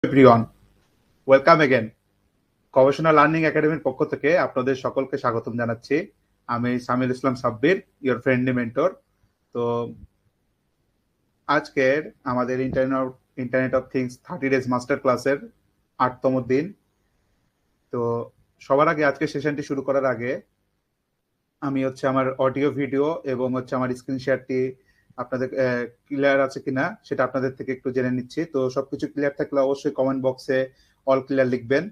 Everyone, welcome again. গবেষণা learning একাডেমির পক্ষ থেকে আপনাদের সকলকে স্বাগতম জানাচ্ছি। আমি সামিল ইসলাম সাব্বির, ইওর ফ্রেন্ডলি মেন্টর। তো আজকের আমাদের internet of things 30 days master ক্লাসের 8তম দিন। তো সবার আগে আজকে সেশনটি শুরু করার আগে আমি আমার অডিও ভিডিও এবং আমার স্ক্রিন শেয়ারটি আপনাদের ক্লিয়ার আছে কিনা সেটা আপনাদের থেকে একটু জেনে নিচ্ছি। তো সবকিছু ক্লিয়ার থাকলে অবশ্যই কমেন্ট বক্সে অল ক্লিয়ার লিখবেন।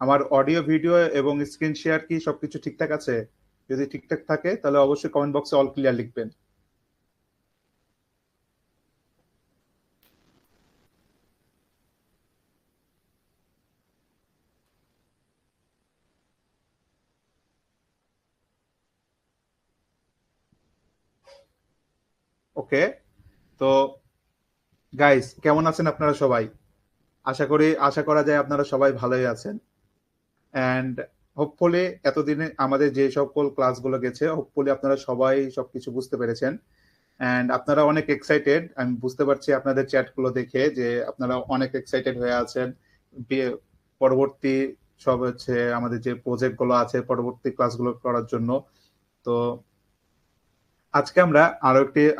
আমার অডিও ভিডিও এবং স্ক্রিন শেয়ার কি সবকিছু ঠিকঠাক আছে? যদি ঠিকঠাক থাকে তাহলে অবশ্যই কমেন্ট বক্সে অল ক্লিয়ার লিখবেন। ওকে, তো গাইস কেমন আছেন আপনারা সবাই? আশা করা যায় আপনারা সবাই ভালোই আছেন। অ্যান্ড হোপফুলি এতদিনে আমাদের যে সকল ক্লাসগুলো গেছে, হোপফুলি আপনারা সবাই সবকিছু বুঝতে পেরেছেন। অ্যান্ড আপনারা অনেক এক্সাইটেড, আমি বুঝতে পারছি আপনাদের চ্যাটগুলো দেখে যে আপনারা অনেক এক্সাইটেড হয়ে আছেন পরবর্তী সব আমাদের যে প্রজেক্টগুলো আছে পরবর্তী ক্লাসগুলো করার জন্য। তো আজকে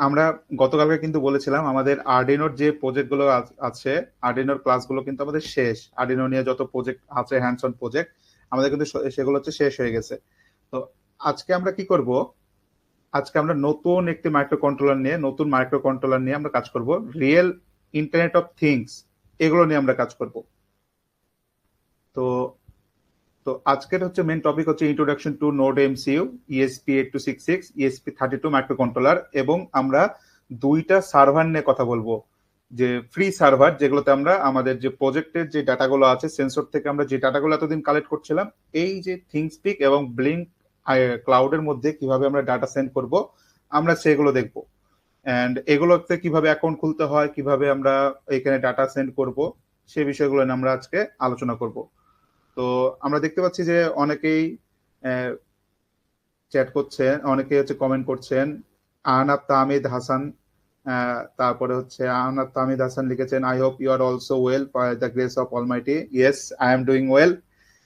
আমরা গতকালকে কিন্তু বলেছিলাম আমাদের আর্ডিনোর যে প্রজেক্টগুলো আছে, আর্ডিনোর ক্লাসগুলো কিন্তু আমাদের শেষ। আর্ডিনো নিয়ে যত প্রজেক্ট আছে, হ্যান্ডস অন প্রজেক্ট আমাদের কিন্তু সেগুলো শেষ হয়ে গেছে। তো আজকে আমরা কি করব? আজকে আমরা নতুন মাইক্রো কন্ট্রোলার নিয়ে আমরা কাজ করব। রিয়েল ইন্টারনেট অফ থিংস এগুলো নিয়ে আমরা কাজ করব। তো তো আজকের main topic introduction to node MCU, ESP8266, ESP32 micro controller, এবং আমরা দুইটা সার্ভার নিয়ে কথা বলবো, যে ফ্রি সার্ভার যেগুলোতে আমরা আমাদের যে প্রজেক্টের যে ডাটাগুলো আছে সেন্সর থেকে আমরা যে ডাটাগুলো এতদিন কালেক্ট করছিলাম, এই যে থিংসপিক এবং ব্লিঙ্ক ক্লাউডের মধ্যে কিভাবে আমরা ডাটা সেন্ড করব আমরা সেগুলো দেখবো। অ্যান্ড এগুলোতে কিভাবে অ্যাকাউন্ট খুলতে হয়, কিভাবে আমরা এখানে ডাটা সেন্ড করব, সেই বিষয়গুলো নিয়ে আমরা আজকে আলোচনা করব। তো আমরা দেখতে পাচ্ছি যে অনেকেই চ্যাট করছেন, অনেকে কমেন্ট করছেন। আহনাব তাহমিদ হাসান, তারপরে আহনাব তাহমিদ হাসান লিখেছেন, I hope you are also well by the grace of almighty. Yes, I am doing well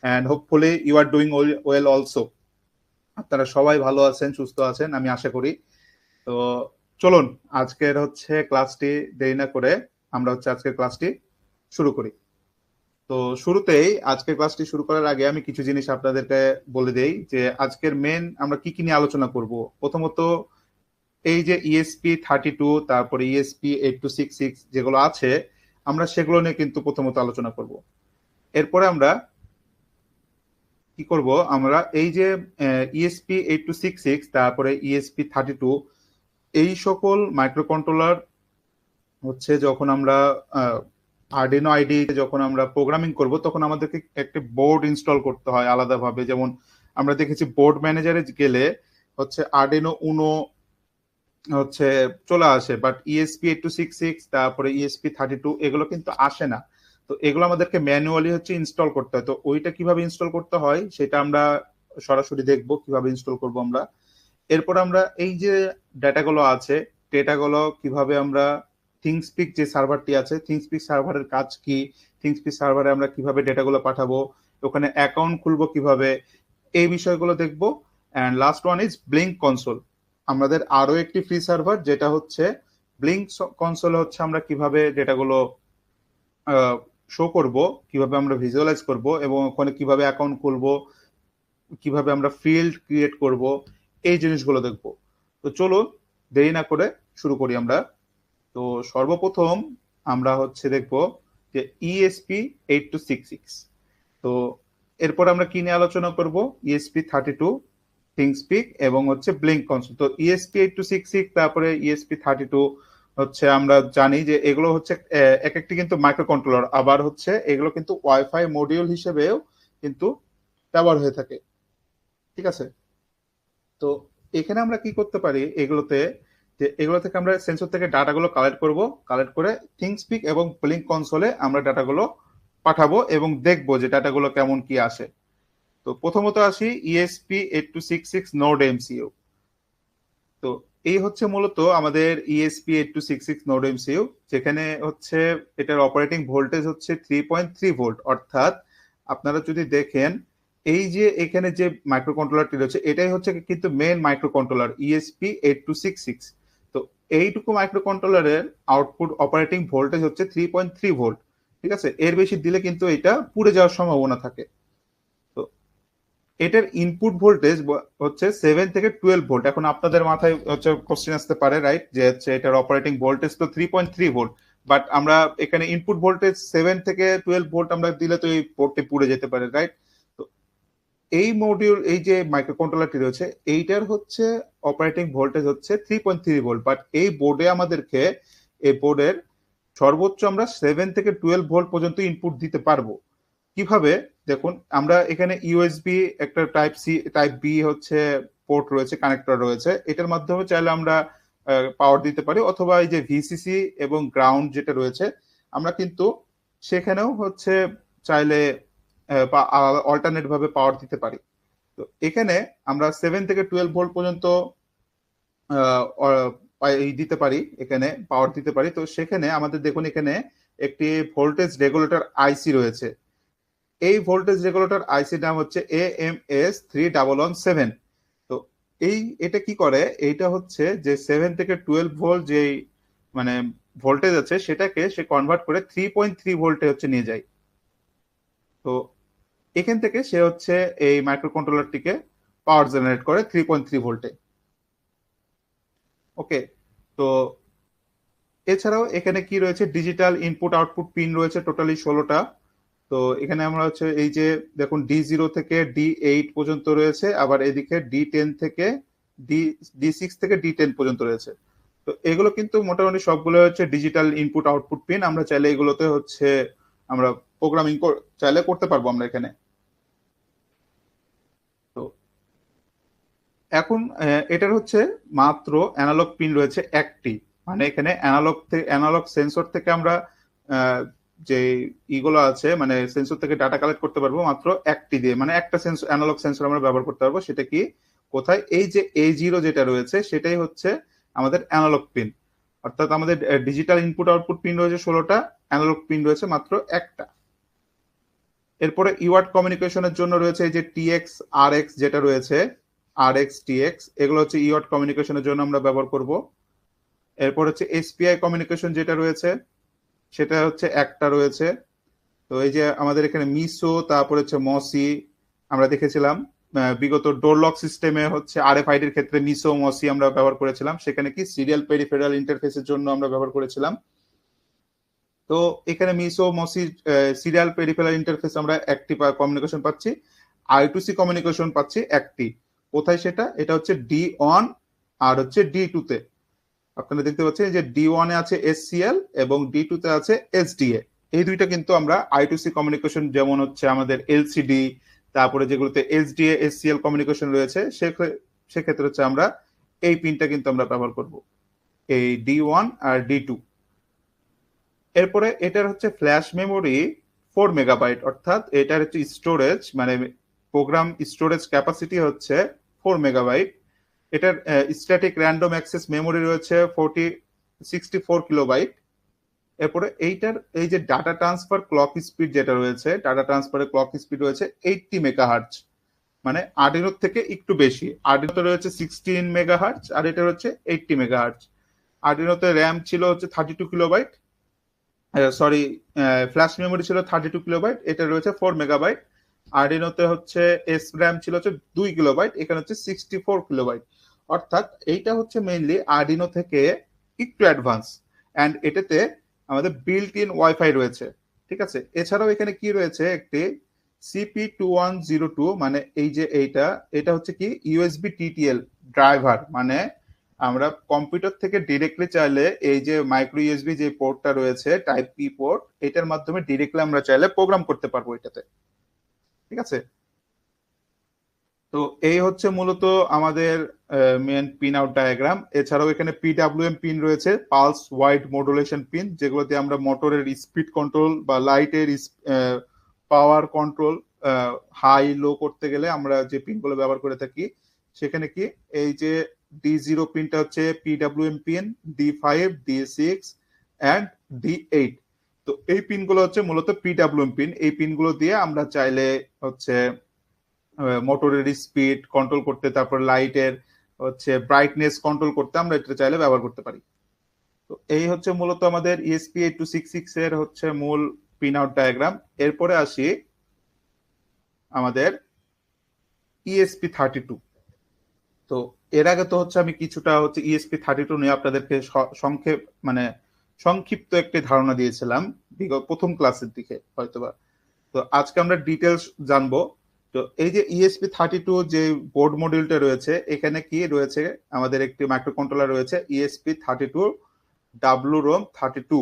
and hopefully you are doing well also. আপনারা সবাই ভালো আছেন, সুস্থ আছেন, আমি আশা করি। তো চলুন আজকের ক্লাসটি দেরি না করে আমরা আজকের ক্লাসটি শুরু করি। তো শুরুতেই আজকের ক্লাসটি শুরু করার আগে আমি কিছু জিনিস আপনাদেরকে বলে দেই যে আজকের মেন আমরা কি কি নিয়ে আলোচনা করব। প্রথমত এই যে ESP32 তারপরে ESP8266 যেগুলো আছে আমরা সেগুলো নিয়ে কিন্তু প্রথমত আলোচনা করব। এরপরে আমরা কি করব, আমরা এই যে ESP8266 তারপরে ESP32 এই সকল মাইক্রো কন্ট্রোলার যখন আমরা আরডিনো আইডি যখন আমরা প্রোগ্রামিং করব তখন আমাদেরকে একটা বোর্ড ইনস্টল করতে হয় আলাদাভাবে। যেমন আমরা দেখেছি বোর্ড ম্যানেজারে গেলে আরডিনো উনো চলে আসে, বাট ESP8266 তারপরে ESP32 এগুলো কিন্তু আসে না। তো এগুলো আমাদেরকে ম্যানুয়ালি ইনস্টল করতে হয়। তো ওইটা কিভাবে ইনস্টল করতে হয় সেটা আমরা সরাসরি দেখবো কিভাবে ইনস্টল করব আমরা। এরপর আমরা এই যে ডেটাগুলো আছে, ডেটাগুলো কিভাবে আমরা থিংসপিক যে সার্ভারটি আছে, থিংসপিক সার্ভারের কাজ কি, থিংসপিক সার্ভারে আমরা কিভাবে ডেটাগুলো পাঠাবো, ওখানে অ্যাকাউন্ট খুলবো কিভাবে, এই বিষয়গুলো দেখবো। And last one is blink console, আমাদের আরো একটি ফ্রি সার্ভার যেটা ব্লিঙ্ক কনসোল আমরা কিভাবে ডেটাগুলো শো করব, কিভাবে আমরা ভিজুয়ালাইজ করব, এবং ওখানে কিভাবে অ্যাকাউন্ট খুলবো, কিভাবে আমরা ফিল্ড ক্রিয়েট করব, এই জিনিসগুলো দেখব। তো চলো দেরি না করে শুরু করি আমরা। তো সর্বপ্রথম আমরা দেখব যে ESP8266। তো এরপর আমরা কি নিয়ে আলোচনা করব, ESP32 থিংসপিক এবং ব্লিঙ্ক কনসোল। তো ESP8266 তারপরে ESP32 আমরা জানি যে এগুলো এক একটি কিন্তু মাইক্রো কন্ট্রোলার, আবার এগুলো কিন্তু ওয়াইফাই মডিউল হিসেবেও কিন্তু ব্যবহার হয়ে থাকে। ঠিক আছে, তো এখানে আমরা কি করতে পারি, এগুলো থেকে আমরা সেন্সর থেকে ডাটাগুলো কালেক্ট করব, কালেক্ট করে থিংসপিক এবং ব্লিঙ্ক কনসোলে আমরা ডাটাগুলো পাঠাবো এবং দেখবো যে ডাটাগুলো কেমন কি আসে। তো প্রথমত আসি ESP8266 নোড এমসিইউ। তো এই হচ্ছে মূলত আমাদের ESP8266 নোড এমসিইউ, যেখানে হচ্ছে এটার অপারেটিং ভোল্টেজ হচ্ছে 3.3 ভোল্ট। অর্থাৎ আপনারা যদি দেখেন এই যে এখানে যে মাইক্রো কন্ট্রোলারটি রয়েছে এটাই হচ্ছে কিন্তু মেন মাইক্রো কন্ট্রোলার ESP8266। তো এইটুকু মাইক্রো কন্ট্রোলারের আউটপুট অপারেটিং ভোল্টেজ হচ্ছে 3.3 ভোল্ট। ঠিক আছে, এর বেশি দিলে কিন্তু এটা পুড়ে যাওয়ার সম্ভাবনা থাকে। তো এটার ইনপুট ভোল্টেজ হচ্ছে 7 থেকে 12 ভোল্ট। এখন আপনাদের মাথায় হচ্ছে কোশ্চেন আসতে পারে, রাইট, যে হচ্ছে এটার অপারেটিং ভোল্টেজ তো 3.3 ভোল্ট, বাট আমরা এখানে ইনপুট ভোল্টেজ 7 থেকে 12 ভোল্ট আমরা দিলে তো এই পোর্টটি পুড়ে যেতে পারে, রাইট। তো এই মডিউল, এই যে মাইক্রো কন্ট্রোলারটি রয়েছে এইটার হচ্ছে অপারেটিং ভোল্টেজ হচ্ছে 3.3 ভোল্ট, বাট এই বোর্ডে আমাদেরকে এই বোর্ডের সর্বোচ্চ আমরা 7 থেকে 12 ভোল্ট পর্যন্ত ইনপুট দিতে পারবো। কিভাবে দেখুন, আমরা এখানে ইউএসবি একটা টাইপ সি টাইপ বি হচ্ছে পোর্ট রয়েছে, কানেক্টর রয়েছে, এটার মাধ্যমে চাইলে আমরা পাওয়ার দিতে পারি, অথবা এই যে ভিসিসি এবং গ্রাউন্ড যেটা রয়েছে আমরা কিন্তু সেখানেও হচ্ছে চাইলে অল্টারনেট ভাবে পাওয়ার দিতে পারি। তো এখানে আমরা 7 থেকে 12 ভোল্ট পর্যন্ত দিতে পারি, এখানে পাওয়ার দিতে পারি। তো সেখানে আমাদের দেখুন এখানে একটি ভোল্টেজ রেগুলেটর আইসি রয়েছে। এই ভোল্টেজ রেগুলেটর আইসির নাম হচ্ছে AMS3117। তো এটা কি করে, এইটা হচ্ছে যে 7 থেকে 12 ভোল্ট যে মানে ভোল্টেজ আছে সেটাকে সে কনভার্ট করে 3.3 ভোল্টে হচ্ছে নিয়ে যায়। তো এখান থেকে সে হচ্ছে এই মাইক্রো কন্ট্রোলারটিকে পাওয়ার জেনারেট করে 3.3 ভোল্টে। ওকে, তো এছাড়াও এখানে কি রয়েছে, ডিজিটাল ইনপুট আউটপুট পিন রয়েছে টোটালি 16টা। তো এখানে আমরা হচ্ছে এই যে দেখুন D0 থেকে D8 পর্যন্ত রয়েছে, আবার এদিকে D10 থেকে D6 থেকে D10 পর্যন্ত রয়েছে। তো এগুলো কিন্তু মোটামুটি সবগুলো হচ্ছে ডিজিটাল ইনপুট আউটপুট পিন। আমরা চাইলে এগুলোতে হচ্ছে আমরা প্রোগ্রামিং চাইলে করতে পারবো আমরা এখানে। তো এখন এটার হচ্ছে মাত্র অ্যানালগ পিন রয়েছে একটি, মানে এখানে অ্যানালগ সেন্সর থেকে আমরা যে ইগুলো আছে মানে সেন্সর থেকে ডাটা কালেক্ট করতে পারবো মাত্র একটি দিয়ে, মানে একটা সেন্সর অ্যানালগ সেন্সর আমরা ব্যবহার করতে পারবো। সেটা কি, কোথায়, এই যে A0 যেটা রয়েছে সেটাই হচ্ছে আমাদের অ্যানালগ পিন। অর্থাৎ আমাদের ডিজিটাল ইনপুট আউটপুট পিন রয়েছে 16টা, অ্যানালগ পিন রয়েছে মাত্র একটা। এরপরে ইওয়ার্ড কমিউনিকেশনের জন্য রয়েছে এই যে TX RX যেটা রয়েছে, RX TX, এগুলো হচ্ছে ইওয়ার্ড কমিউনিকেশনের জন্য আমরা ব্যবহার করব। এরপর হচ্ছে SPI কমিউনিকেশন যেটা রয়েছে সেটা হচ্ছে একটা রয়েছে। তো এই যে আমাদের এখানে মিসো, তারপর হচ্ছে মসি, আমরা দেখেছিলাম বিগত ডোর লক সিস্টেমে হচ্ছে RFID এর ক্ষেত্রে মিসো মসি আমরা ব্যবহার করেছিলাম, সেখানে কি সিরিয়াল পেরিফেরাল ইন্টারফেসের জন্য আমরা ব্যবহার করেছিলাম। তো এখানে মিসো মসি সিরিয়াল পেরিফেরাল ইন্টারফেস আমরা একটি কমিউনিকেশন পাচ্ছি, I2C কমিউনিকেশন পাচ্ছি একটি। কোথায় সেটা, এটা হচ্ছে D1 আর হচ্ছে D2 তে। আপনারা দেখতে পাচ্ছেন যে D1 এ আছে SCL এবং D2 তে আছে SDA। এই দুইটা কিন্তু আমরা I2C কমিউনিকেশন, যেমন হচ্ছে আমাদের LCD, তারপরে যেগুলোতে SDA SCL কমিউনিকেশন রয়েছে সেক্ষেত্রে হচ্ছে আমরা এই পিনটা কিন্তু আমরা ব্যবহার করব, এই D1 আর D2। এরপরে এটার হচ্ছে ফ্ল্যাশ মেমোরি 4 মেগাবাইট, অর্থাৎ এটার হচ্ছে স্টোরেজ মানে প্রোগ্রাম স্টোরেজ ক্যাপাসিটি হচ্ছে 4 মেগাবাইট। এটার স্ট্যাটিক র্যান্ডম অ্যাক্সেস মেমোরি রয়েছে 64 কিলোবাইট। এরপরে এইটার এই যে ডাটা ট্রান্সফার ক্লক স্পিড যেটা রয়েছে, ডাটা ট্রান্সফারের ক্লক স্পিড রয়েছে 80 মেগাহার্টজ, মানে আর্ডিনোর থেকে একটু বেশি। আর্ডিনোতে রয়েছে 16 মেগাহার্টজ আর এটা হচ্ছে 80 মেগাহার্টজ। আর্ডিনোতে র্যাম ছিল হচ্ছে 32 কিলোবাইট, সরি, ফ্ল্যাশ মেমোরি ছিল 32 কিলোবাইট, এটা রয়েছে 4 মেগাবাইট। আর্ডিনোতে হচ্ছে এস র্যাম ছিল হচ্ছে 2 কিলোবাইট, এখানে হচ্ছে 64 কিলোবাইট। অর্থাৎ এইটা হচ্ছে মেইনলি আর্ডিনো থেকে একটু অ্যাডভান্স, অ্যান্ড এটাতে আমাদের বিল্ট ইন ওয়াইফাই রয়েছে। ঠিক আছে, এছাড়াও এখানে কি রয়েছে, একটি CP2102, মানে এই যে এটা হচ্ছে কি USB TTL ড্রাইভার, মানে আমরা কম্পিউটার থেকে ডিরেক্টলি চাইলে এই যে মাইক্রো ইউএসবি যে পোর্টটা রয়েছে টাইপ পি পোর্ট, এটার মাধ্যমে ডিরেক্টলি আমরা চাইলে প্রোগ্রাম করতে পারবো এটাতে। ঠিক আছে, তো এই হচ্ছে মূলত আমাদের মেন পিন আউট ডায়াগ্রাম। এছাড়াও এখানে PWM পিন রয়েছে, পালস ওয়াইড মডুলেশন পিন, যেগুলোতে আমরা মোটরের স্পিড কন্ট্রোল বা লাইটের পাওয়ার কন্ট্রোল হাই লো করতে গেলে আমরা যে পিনগুলো ব্যবহার করে থাকি। সেখানে কি এই যে D0 পিনটা হচ্ছে PWM pin, D5, D6 and D8। তো এই পিনগুলো হচ্ছে মূলত PWM পিন। এই পিনগুলো দিয়ে আমরা চাইলে হচ্ছে মোটরের স্পিড কন্ট্রোল করতে, তারপর লাইটের হচ্ছে ব্রাইটনেস কন্ট্রোল করতে আমরা এটা চাইলে ব্যবহার করতে পারি। তো এই হচ্ছে মূলত আমাদের ESP8266 এর হচ্ছে মূল পিন আউট ডায়াগ্রাম। এরপরে আসি আমাদের ESP32। তো এর আগে তো হচ্ছে আমি কিছুটা হচ্ছে ESP32 নিয়ে আপনাদেরকে সংক্ষেপ মানে সংক্ষিপ্ত একটি ধারণা দিয়েছিলাম বিগত প্রথম ক্লাসের দিকে হয়তোবা। তো আজকে আমরা ডিটেলস জানবো। তো এই যে ESP32 যে বোর্ড মডিউলটা রয়েছে, এখানে কি রয়েছে, আমাদের একটি মাইক্রো কন্ট্রোলার রয়েছে ESP32 WROM32।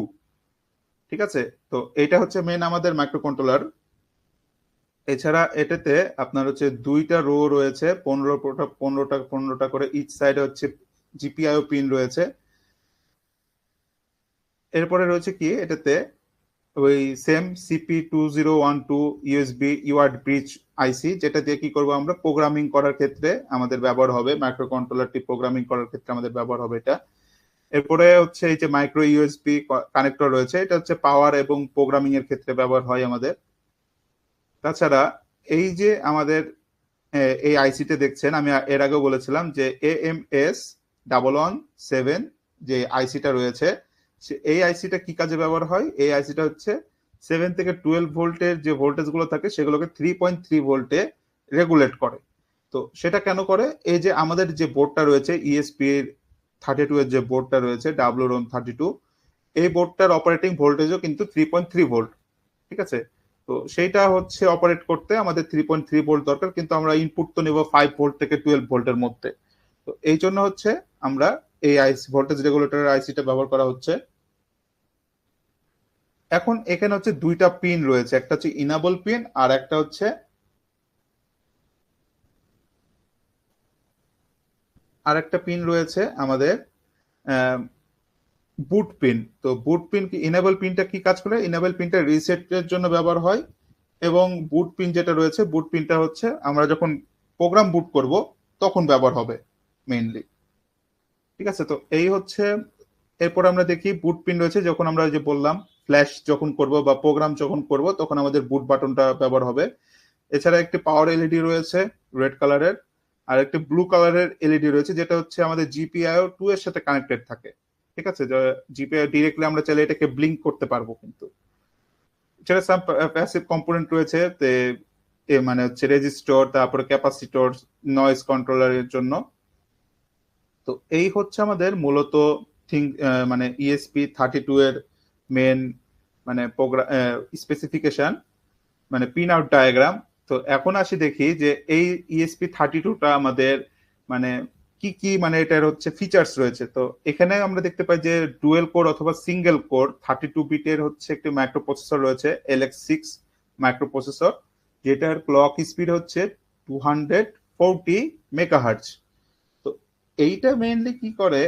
ঠিক আছে, তো এটা হচ্ছে মেন আমাদের মাইক্রো কন্ট্রোলার। এছাড়া এটাতে আপনার হচ্ছে দুইটা রো রয়েছে, 15টা করে ইচ সাইডে হচ্ছে জিপিআইও পিন রয়েছে। এরপরে রয়েছে কি এটাতে ওই same CP2012 USB UART bridge IC, যেটা দিয়ে কি করবো আমরা প্রোগ্রামিং করার ক্ষেত্রে আমাদের ব্যবহার হবে, মাইক্রো কন্ট্রোলারটি প্রোগ্রামিং করার ক্ষেত্রে আমাদের ব্যবহার হবে এটা। এরপরে হচ্ছে এই যে মাইক্রো ইউএসবি কানেক্টর রয়েছে, এটা হচ্ছে পাওয়ার এবং প্রোগ্রামিং এর ক্ষেত্রে ব্যবহার হয় আমাদের। তাছাড়া এই যে আমাদের এই আইসিতে দেখছেন, আমি এর আগেও বলেছিলাম যে AMS117 যে আইসিটা রয়েছে, এই আইসিটা কি কাজে ব্যবহার হয়? এই আইসিটা হচ্ছে 7 থেকে 12 ভোল্টের যে ভোল্টেজ গুলো থাকে সেগুলোকে 3.3 ভোল্টে রেগুলেট করে। তো সেটা কেন করে? এই যে আমাদের যে বোর্ডটা রয়েছে ESP32 এর যে বোর্ডটা রয়েছে WROM32, এই বোর্ডটার অপারেটিং ভোল্টেজও কিন্তু 3.3 ভোল্ট। ঠিক আছে, তো সেইটা হচ্ছে অপারেট করতে আমাদের 3.3 ভোল্ট দরকার, কিন্তু আমরা ইনপুট তো নেব 5 ভোল্ট থেকে 12 ভোল্টের মধ্যে। তো এই জন্য হচ্ছে আমরা এই আইসি ভোল্টেজ রেগুলেটরের আইসিটা ব্যবহার করা হচ্ছে। এখন এখানে হচ্ছে দুইটা পিন রয়েছে, একটা হচ্ছে ইনাবল পিন আর একটা হচ্ছে পিন রয়েছে আমাদের বুট পিন। তো বুট পিন কি, ইনেবল পিনটা কি কাজ করে? ইনেবল পিনটা রিসেটের জন্য ব্যবহার হয়, এবং বুট পিন যেটা রয়েছে, বুট পিনটা হচ্ছে আমরা যখন প্রোগ্রাম বুট করব তখন ব্যবহার হবে মেইনলি। ঠিক আছে, তো এই হচ্ছে। এরপর আমরা দেখি বুট পিন রয়েছে, যখন আমরা যে বললাম ফ্ল্যাশ যখন করব বা প্রোগ্রাম যখন করব তখন আমাদের বুট বাটনটা ব্যবহার হবে। এছাড়া একটি পাওয়ার এলইডি রয়েছে রেড কালারের, আর একটি ব্লু কালারের এলইডি রয়েছে যেটা হচ্ছে আমাদের জিপিআইও 2 এর সাথে কানেক্টেড থাকে। ঠিক আছে, জিপিআই ডিরেক্টলি আমরা চাইলে এটাকে ব্লিঙ্ক করতে পারবো কিন্তু। এছাড়া সাম প্যাসিভ কম্পোনেন্ট রয়েছে, মানে হচ্ছে রেজিস্টর, তারপরে ক্যাপাসিটর, নয়েজ কন্ট্রোলারের জন্য। তো এই হচ্ছে আমাদের মূলত মানে ESP32 এর মেন মানে স্পেসিফিকেশন, মানে পিন আউট ডায়াগ্রাম। তো এখন আসি দেখি যে এই ESP32টা আমাদের মানে কি কি মানে এটার হচ্ছে ফিচার্স রয়েছে। তো এখানে আমরা দেখতে পাই যে ডুয়েল কোর অথবা সিঙ্গেল কোর 32 বিটের হচ্ছে একটি মাইক্রো প্রসেসর রয়েছে, LX6 মাইক্রো প্রসেসর, যেটার ক্লক স্পিড হচ্ছে 240 মেগাহার্জ। তো এইটা মেইনলি কি করে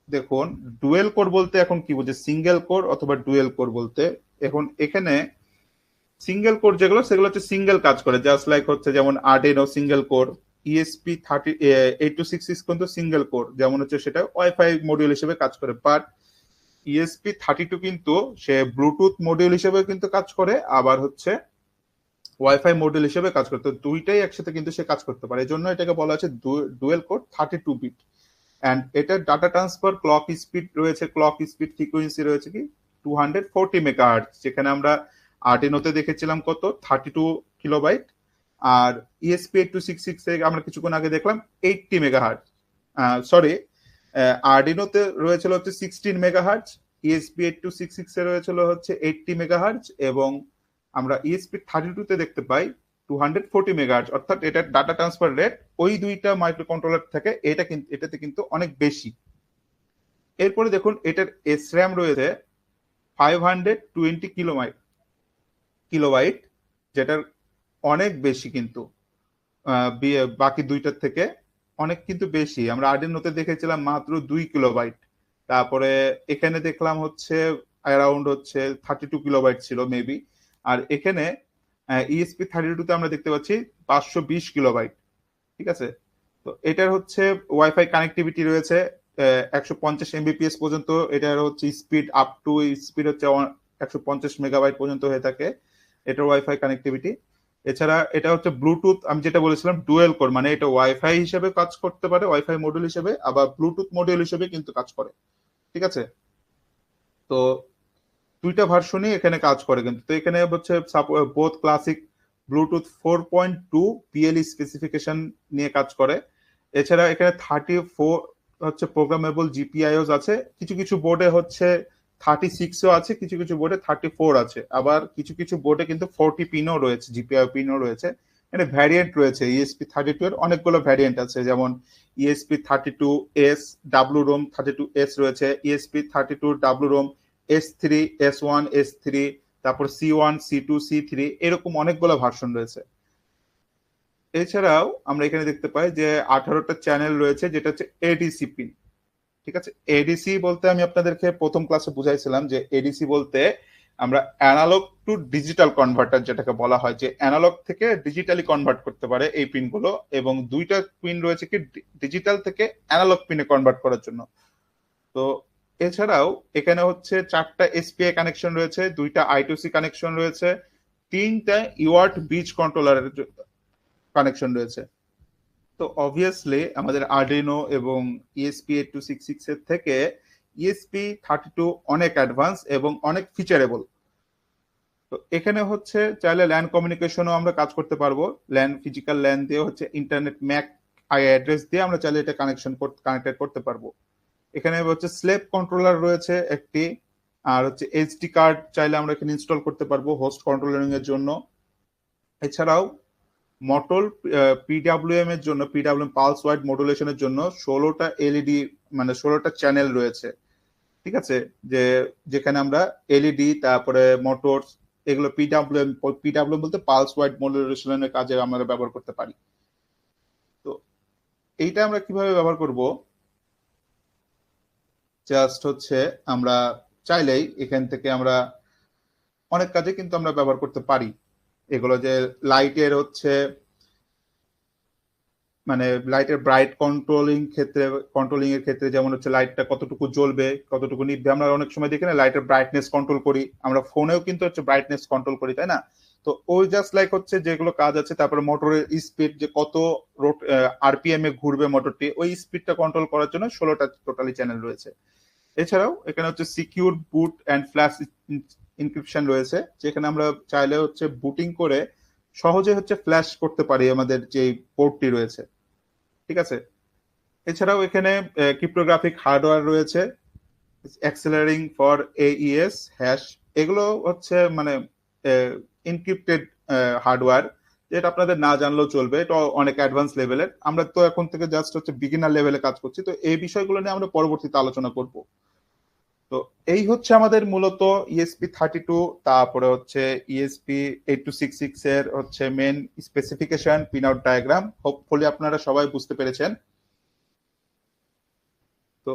দেখুন, ডুয়েল কোর বলতে এখন কি বুঝে, সিঙ্গেল কোর অথবা ডুয়েল কোর বলতে। এখন এখানে সিঙ্গেল কোর যেগুলো সেগুলো হচ্ছে সিঙ্গেল কাজ করে, জাস্ট লাইক হচ্ছে যেমন আর্ডিনো সিঙ্গেল কোর, ESP8266 কিন্তু সিঙ্গেল কোর, যেমন হচ্ছে সেটা ওয়াইফাই মডিউল হিসেবে কাজ করে। বাট ESP32 কিন্তু সে ব্লুটুথ মডিউল হিসেবে কিন্তু কাজ করে, আবার হচ্ছে ওয়াইফাই মডিউল হিসেবে কাজ করে। তো দুইটাই একসাথে কিন্তু সে কাজ করতে পারে, এই জন্য এটাকে বলা হচ্ছে ডুয়েল কোর 32 বিট। অ্যান্ড এটার ডাটা ট্রান্সফার ক্লক স্পিড রয়েছে, ক্লক স্পিড ফ্রিকোয়েন্সি রয়েছে কি 240 মেগাহার্টজ, যেখানে আমরা আর্ডিনোতে দেখেছিলাম কত 32 কিলোবাইট, আর ESP8266 এ আমরা কিছুক্ষণ আগে দেখলাম 80 মেগাহার্টজ। সরি, আর্ডিনোতে রয়েছিল হচ্ছে 16 মেগাহার্টজ, ESP8266 এ রয়েছিল হচ্ছে 80 মেগাহার্টজ, এবং আমরা ESP32 তে দেখতে পাই 240 মেগাহার্টজ। অর্থাৎ এটার ডাটা ট্রান্সফার রেট ওই দুইটা মাইক্রো কন্ট্রোলার থেকে এটাতে কিন্তু অনেক বেশি। এরপরে দেখুন এটার SRAM রয়েছে 520 কিলোবাইট, যেটার অনেক বেশি কিন্তু বাকি দুইটার থেকে অনেক কিন্তু বেশি। আমরা আর্ডিনোতে দেখেছিলাম মাত্র 2 কিলোবাইট, তারপরে এখানে দেখলাম হচ্ছে অ্যারাউন্ড হচ্ছে 32 কিলোবাইট ছিল মেবি, আর এখানে ESP32 তে আমরা দেখতে পাচ্ছি 520 কিলোবাইট। ঠিক আছে, তো এটার হচ্ছে ওয়াইফাই কানেক্টিভিটি রয়েছে 150 এমবিপিএস পর্যন্ত। এটার হচ্ছে স্পিড আপ টু স্পিড হচ্ছে 150 মেগাবাইট পর্যন্ত হয়ে থাকে এটার ওয়াইফাই কানেক্টিভিটি। এছাড়া এটা হচ্ছে ব্লুটুথ, আমি যেটা বলেছিলাম ডুয়েল কোর, মানে এটা ওয়াইফাই হিসেবে কাজ করতে পারে, ওয়াইফাই মডিউল হিসেবে, আবার ব্লুটুথ মডিউল হিসেবে কিন্তু কাজ করে। ঠিক আছে, তো দুইটা ভার্সনই এখানে কাজ করে কিন্তু। তো এখানে হচ্ছে বোথ ক্লাসিক ব্লুটুথ 4.2 পিএলই স্পেসিফিকেশন নিয়ে কাজ করে। এছাড়া এখানে 34 হচ্ছে প্রোগ্রামেবল জিপিআইওস আছে, কিছু কিছু বোর্ডে হচ্ছে 36ও আছে, কিছু কিছু বোর্ডে 34 আছে, আবার কিছু কিছু বোর্ডে কিন্তু 40 পিনও রয়েছে, জিপিআইও পিনও রয়েছে। এখানে ভ্যারিয়েন্ট রয়েছে, ESP32 এর অনেকগুলো ভ্যারিয়েন্ট আছে, যেমন ESP32S ডাব্লু রোম 32S রয়েছে, ESP32 W Rome S3, S1, S3, তারপর C1, C2, C3, এরকম অনেকগুলো ভার্সন রয়েছে। এছাড়াও আমরা এখানে দেখতে পাই যে 18টা চ্যানেল রয়েছে, যেটা হচ্ছে এডিসি পিন। ঠিক আছে, এডিসি বলতে আমি আপনাদেরকে প্রথম ক্লাসে বুঝাইছিলাম যে এডিসি বলতে আমরা অ্যানালগ টু ডিজিটাল কনভার্টার, যেটাকে বলা হয়, যে অ্যানালগ থেকে ডিজিটালি কনভার্ট করতে পারে এই পিনগুলো, এবং দুইটা পিন রয়েছে কি ডিজিটাল থেকে অ্যানালগ পিনে কনভার্ট করার জন্য। তো এছাড়াও এখানে হচ্ছে 4টা এসপিআই কানেকশন রয়েছে, 2টা I2C কানেকশন রয়েছে, 3টা ইউআরট ব্রিজ কন্ট্রোলারের কানেকশন রয়েছে। তো অবভিয়াসলি আমাদের আর্ডিনো এবং ESP8266 এর থেকে ESP32 অনেক অ্যাডভান্স এবং অনেক ফিচারেবল। তো এখানে হচ্ছে চাইলে ল্যান কমিউনিকেশনও আমরা কাজ করতে পারবো, ল্যান ফিজিক্যাল ল্যান দিয়ে হচ্ছে ইন্টারনেট ম্যাক আই অ্যাড্রেস দিয়ে আমরা চাইলে এটা কানেক্টেড করতে পারবো। এখানে হচ্ছে স্লেভ কন্ট্রোলার রয়েছে একটি, আর হচ্ছে এইচডি কার্ড চাইলে আমরা এখানে ইনস্টল করতে পারবো হোস্ট কন্ট্রোলিং এর জন্য। এছাড়াও মটল পিডাব্লিউএম এর জন্য, পিডাব্লিউএম পালস ওয়াইড মডুলেশনের জন্য 16টা এলইডি, মানে 16টা চ্যানেল রয়েছে। ঠিক আছে, যে যেখানে আমরা এলইডি, তারপরে মোটরস, এগুলো পিডাব্লিউএম বলতে পালস ওয়াইড মডুলেশনের কাজে আমরা ব্যবহার করতে পারি। তো এইটা আমরা কিভাবে ব্যবহার করব, জাস্ট হচ্ছে আমরা চাইলেই এখান থেকে আমরা অনেক কাজে কিন্তু আমরা ব্যবহার করতে পারি এগুলো, যে লাইটের হচ্ছে মানে লাইটের ব্রাইট কন্ট্রোলিং এর ক্ষেত্রে, যেমন হচ্ছে লাইটটা কতটুকু জ্বলবে কতটুকু নিভবে, আমরা অনেক সময় দেখি না লাইটের ব্রাইটনেস কন্ট্রোল করি, আমরা ফোনেও কিন্তু হচ্ছে ব্রাইটনেস কন্ট্রোল করি, তাই না? তো ওই জাস্ট লাইক হচ্ছে যেগুলো কাজ আছে, তারপরে মোটরের স্পিড, যে কত আরপিএম এ ঘুরবে মোটরটি, ওই স্পিডটা কন্ট্রোল করার জন্য 16টা টোটালি চ্যানেল রয়েছে। এছাড়াও এখানে হচ্ছে secure boot and flash inscription রয়েছে, যেখানে আমরা চাইলে হচ্ছে বুটিং করে সহজে হচ্ছে ফ্ল্যাশ করতে পারি আমাদের যে পোর্টটি রয়েছে। ঠিক আছে, এছাড়াও এখানে ক্রিপ্টোগ্রাফিক হার্ডওয়্যার রয়েছে, অ্যাক্সেলারিং ফর AES হ্যাশ, এগুলো হচ্ছে মানে ইনক্রিপ্টেড হার্ডওয়্যার, যেটা আপনাদের না জানলেও চলবে, এটা অনেক অ্যাডভান্স লেভেলের। আমরা তো এখন থেকে জাস্ট হচ্ছে বিগিনার লেভেলে কাজ করছি, তো এই বিষয়গুলো নিয়ে আমরা পরবর্তীতে আলোচনা করব। তো এই হচ্ছে আমাদের মূলত ESP32, তারপরে হচ্ছে ESP8266 এর হচ্ছে main specification, pin out diagram. Hopefully আপনারা সবাই বুঝতে পেরেছেন। তো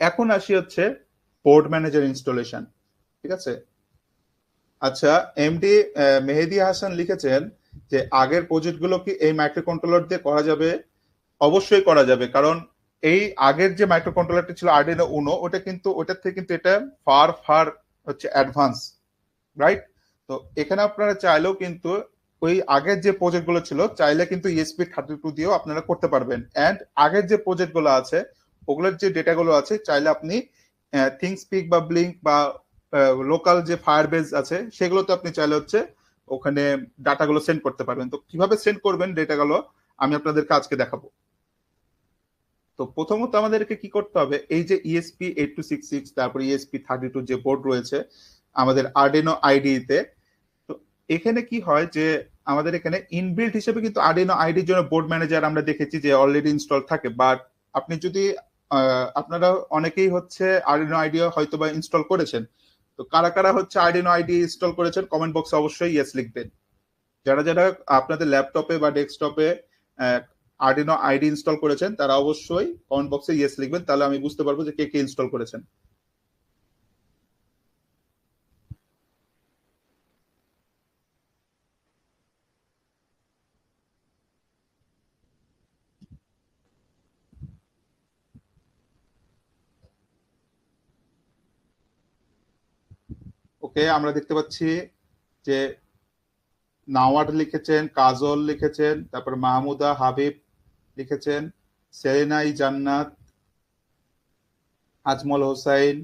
এখন আসি হচ্ছে পোর্ট ম্যানেজার ইনস্টলেশন। ঠিক আছে, আচ্ছা, এমডি মেহেদি হাসান লিখেছেন যে আগের প্রজেক্টগুলো কি এই মাইক্রো কন্ট্রোলার দিয়ে করা যাবে? অবশ্যই করা যাবে, কারণ এই আগের যে মাইক্রো কন্ট্রোলারটি ছিল আরডিনো উনো, ওটা কিন্তু ওটার থেকে কিন্তু এটা ফার ফার হচ্ছে অ্যাডভান্স, রাইট? তো এখানে আপনারা চাইলেও কিন্তু ওই আগের যে প্রজেক্ট গুলো ছিল চাইলে কিন্তু ESP32 দিয়েও আপনারা করতে পারবেন। অ্যান্ড আগের যে প্রজেক্ট গুলো আছে ওগুলোর যে ডেটা গুলো আছে চাইলে আপনি থিংসপিক বা ব্লিঙ্ক বা লোকাল যে ফায়ারবেজ আছে সেগুলোতে আপনি চাইলে হচ্ছে ওখানে ডাটাগুলো সেন্ড করতে পারবেন। তো কিভাবে সেন্ড করবেন ডেটাগুলো আমি আপনাদেরকে আজকে দেখাবো। তো প্রথমত আমাদেরকে কি করতে হবে, এই যে ESP8266 তারপর ESP32 যে বোর্ড রয়েছে আমাদের আরডিনো আইডিতে, তো এখানে কি হয় যে আমাদের এখানে ইনবিল্ট হিসেবে কিন্তু আরডিনো আইডির জন্য বোর্ড ম্যানেজার আমরা দেখেছি যে অলরেডি ইনস্টল থাকে। বাট আপনি যদি আপনারা অনেকেই হচ্ছে আরডিনো আইডি হয়তো বা ইনস্টল করেছেন, তো কারা কারা হচ্ছে আরডিনো আইডি ইনস্টল করেছেন কমেন্ট বক্সে অবশ্যই ইয়েস লিখবেন। যারা যারা আপনাদের ল্যাপটপে বা ডেস্কটপে আরডিনো আইডি ইনস্টল করেছেন তারা অবশ্যই কমেন্ট বক্সে ইয়েস লিখবেন, তাহলে আমি বুঝতে পারবো যে কে কে ইনস্টল করেছেন। ওকে, আমরা দেখতে পাচ্ছি যে নাওয়ার লিখেছেন, কাজল লিখেছেন, তারপর মাহমুদা হাবিব লিখেছেন, সেরেনাই জান্নাত, আজমল হোসাইন,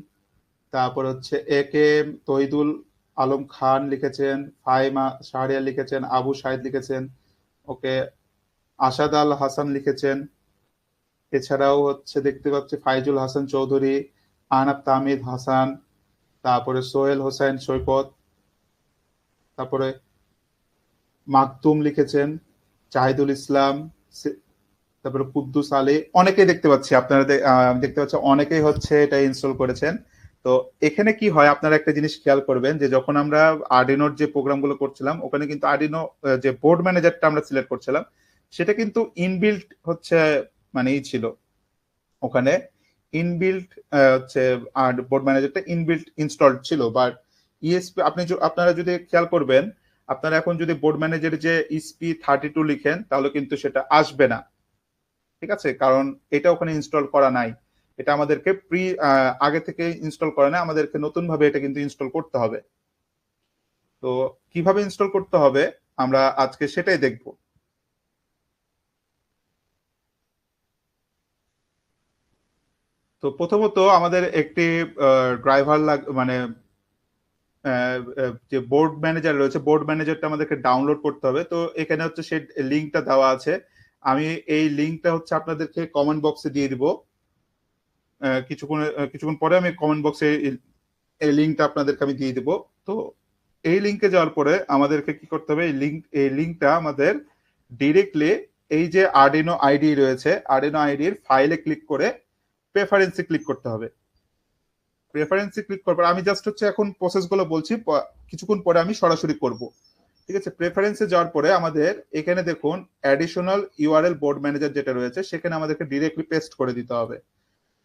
তারপর হচ্ছে এ কে এম তহিদুল আলম খান লিখেছেন, ফাহিমা শাহরিয়ার লিখেছেন, আবু শাহিদ লিখেছেন, ওকে, আসাদ আল হাসান লিখেছেন। এছাড়াও হচ্ছে দেখতে পাচ্ছি ফাইজুল হাসান চৌধুরী, আহনাব তাহমিদ হাসান, তারপরে সোহেল হোসেন সৈকত, তারপরে মাকতুম লিখেছেন, জাহিদুল ইসলাম, তারপরে কুদ্দুস আলী, অনেকেই দেখতে পাচ্ছি আপনারা দেখতে পাচ্ছি অনেকেই হচ্ছে এটা ইনস্টল করেছেন। তো এখানে কি হয়, আপনারা একটা জিনিস খেয়াল করবেন যে যখন আমরা আর্ডিনোর যে প্রোগ্রামগুলো করছিলাম ওখানে কিন্তু আর্ডিনো যে বোর্ড ম্যানেজারটা আমরা সিলেক্ট করছিলাম সেটা কিন্তু ইনবিল্ট হচ্ছে মানে ছিল ওখানে ইনবিল্ট হচ্ছে আর বোর্ড ম্যানেজারটা ইনবিল্ট ইনস্টলড ছিল। বাট ইএসপি আপনারা যদি খেয়াল করবেন, আপনারা এখন যদি বোর্ড ম্যানেজারে যে ESP32 লিখেন তাহলে কিন্তু সেটা আসবে না, ঠিক আছে, কারণ এটা ওখানে ইনস্টল করা নাই। এটা আমাদেরকে আগে থেকে ইনস্টল করা নাই, আমাদেরকে নতুন ভাবে এটা কিন্তু ইনস্টল করতে হবে। তো কিভাবে ইনস্টল করতে হবে আমরা আজকে সেটাই দেখব। তো প্রথমত আমাদের একটি ড্রাইভার মানে যে বোর্ড ম্যানেজার রয়েছে, বোর্ড ম্যানেজারটা আমাদেরকে ডাউনলোড করতে হবে। তো এখানে হচ্ছে সেই লিঙ্কটা দেওয়া আছে, আমি এই লিঙ্কটা হচ্ছে আপনাদেরকে কমেন্ট বক্সে দিয়ে দিব। কিছুক্ষণ পরে আমি কমেন্ট বক্সে এই লিঙ্কটা আপনাদেরকে আমি দিয়ে দিব। তো এই লিঙ্কে যাওয়ার পরে আমাদেরকে কি করতে হবে, এই লিঙ্কটা আমাদের ডিরেক্টলি এই যে আর্ডিনো আইডি রয়েছে, আর্ডিনো আইডির ফাইলে ক্লিক করে প্রেফারেন্সে ক্লিক করতে হবে। প্রেফারেন্সে ক্লিক করার পর আমি জাস্ট হচ্ছে এখন প্রসেসগুলো বলছি, কিছুক্ষণ পরে আমি সরাসরি করব, ঠিক আছে। প্রেফারেন্সে যাওয়ার পরে আমাদের এখানে দেখুন অ্যাডিশনাল ইউআরএল বোর্ড ম্যানেজার যেটা রয়েছে সেখানে আমাদেরকে ডিরেক্টলি পেস্ট করে দিতে হবে।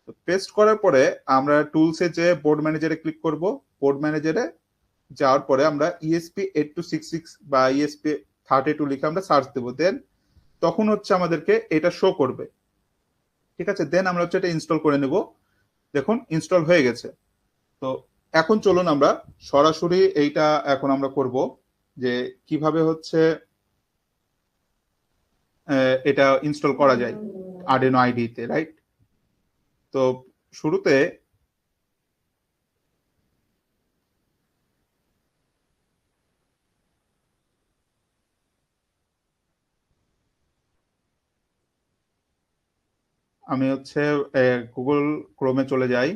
তো পেস্ট করার পরে আমরা টুলসে যে বোর্ড ম্যানেজারে ক্লিক করব, বোর্ড ম্যানেজারে যাওয়ার পরে আমরা ESP8266 বা ESP32 লিখে আমরা সার্চ দেবো, দেন তখন হচ্ছে আমাদেরকে এটা শো করবে, ঠিক আছে। দেন আমরা হচ্ছে এটা ইনস্টল করে নেব। দেখুন ইনস্টল হয়ে গেছে। তো এখন চলুন আমরা সরাসরি এইটা এখন আমরা করব যে কিভাবে হচ্ছে এটা ইনস্টল করা যায় আর্ডিনো আইডিতে, রাইট। তো শুরুতে আমি হচ্ছে গুগল ক্রোমে চলে যাই।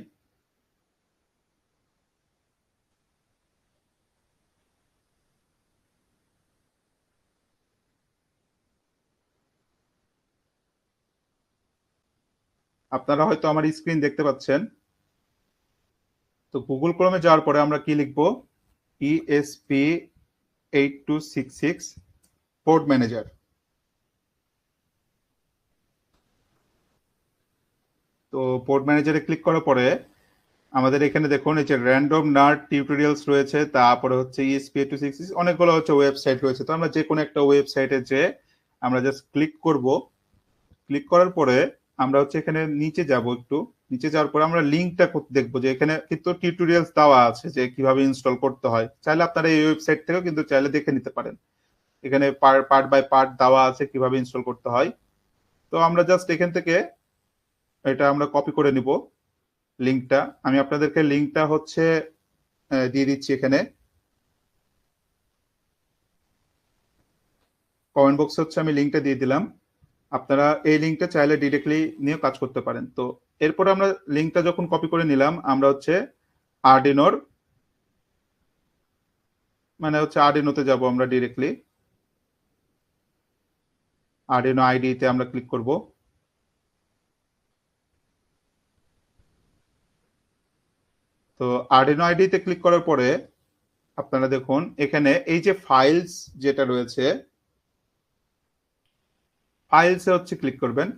আপনারা হয়তো আমার স্ক্রিন দেখতে পাচ্ছেন। তো গুগল ক্রোমে যাওয়ার পরে আমরা কি লিখবো, ESP8266 বোর্ড ম্যানেজার। তো বোর্ড ম্যানেজারে ক্লিক করার পরে আমাদের এখানে দেখুন এই যে র্যান্ডম নার্ড টিউটোরিয়ালস রয়েছে, তারপরে হচ্ছে ESP8266 অনেকগুলো হচ্ছে ওয়েবসাইট রয়েছে। তো আমরা যে কোনো একটা ওয়েবসাইটে যে আমরা জাস্ট ক্লিক করব। ক্লিক করার পরে আমরা হচ্ছে এখানে নিচে যাব, একটু নিচে যাওয়ার পরে আমরা লিঙ্কটা দেখবো যে এখানে কিন্তু টিউটোরিয়ালস দেওয়া আছে যে কিভাবে ইনস্টল করতে হয়। চাইলে আপনারা এই ওয়েবসাইট থেকেও কিন্তু চাইলে দেখে নিতে পারেন, এখানে পার্ট বাই পার্ট দেওয়া আছে কিভাবে ইনস্টল করতে হয়। তো আমরা জাস্ট এখান থেকে এটা আমরা কপি করে নিব লিঙ্কটা। আমি আপনাদেরকে লিঙ্কটা হচ্ছে দিয়ে দিচ্ছি এখানে কমেন্ট বক্সে হচ্ছে আমি লিঙ্কটা দিয়ে দিলাম। আপনারা এই লিঙ্কটা চাইলে ডিরেক্টলি নিয়ে কাজ করতে পারেন। তো এরপর আমরা লিঙ্কটা যখন কপি করে নিলাম, আমরা হচ্ছে আর্ডিনোর আর্ডিনোতে যাব, আমরা ডিরেক্টলি আর্ডিনো আইডিতে আমরা ক্লিক করব। তো আর্ডিনো আইডিতে ক্লিক করার পরে আপনারা দেখুন এখানে এই যে ফাইলস যেটা রয়েছে, ফাইলসে হচ্ছে ক্লিক করবেন।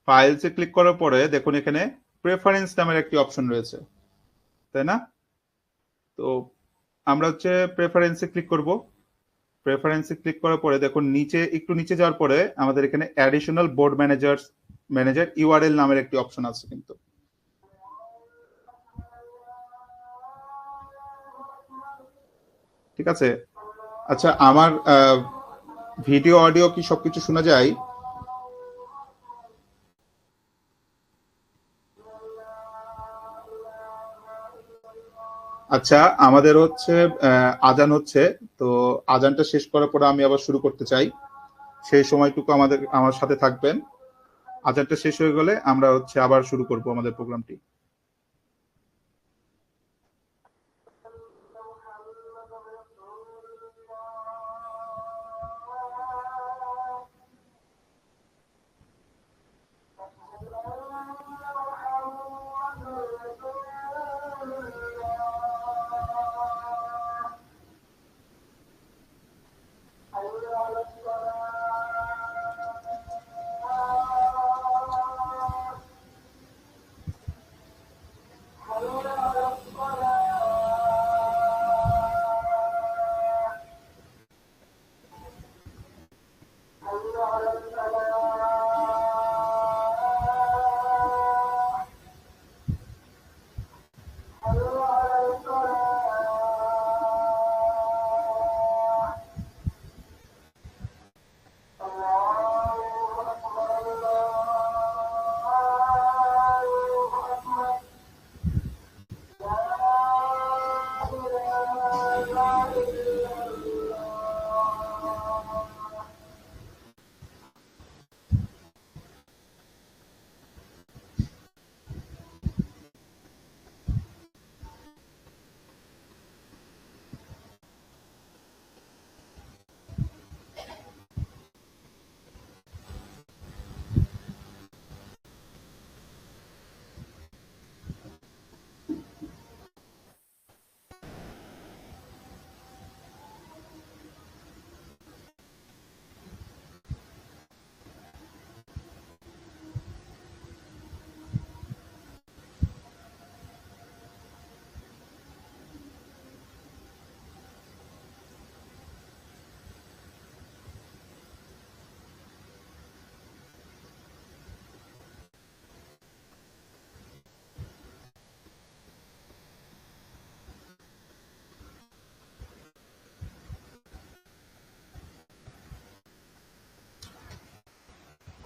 ফাইলসে ক্লিক করার পরে দেখুন এখানে প্রেফারেন্স নামের একটি অপশন রয়েছে, তাই না। তো আমরা হচ্ছে প্রেফারেন্সে ক্লিক করব। প্রেফারেন্সে ক্লিক করার পরে দেখুন একটু নিচে যাওয়ার পরে আমাদের এখানে অ্যাডিশনাল বোর্ড ম্যানেজার ইউআরএল নামের একটি অপশন আছে কিন্তু। ঠিক আছে? আচ্ছা, আমার ভিডিও অডিও কি সবকিছু শোনা যায়? আচ্ছা, আমাদের হচ্ছে আজান হচ্ছে। তো আজানটা শেষ করার পরে আমি আবার শুরু করতে চাই। সেই সময়টুকু আমার সাথে থাকবেন। আজানটা শেষ হয়ে গেলে আমরা হচ্ছে আবার শুরু করব আমাদের প্রোগ্রামটি।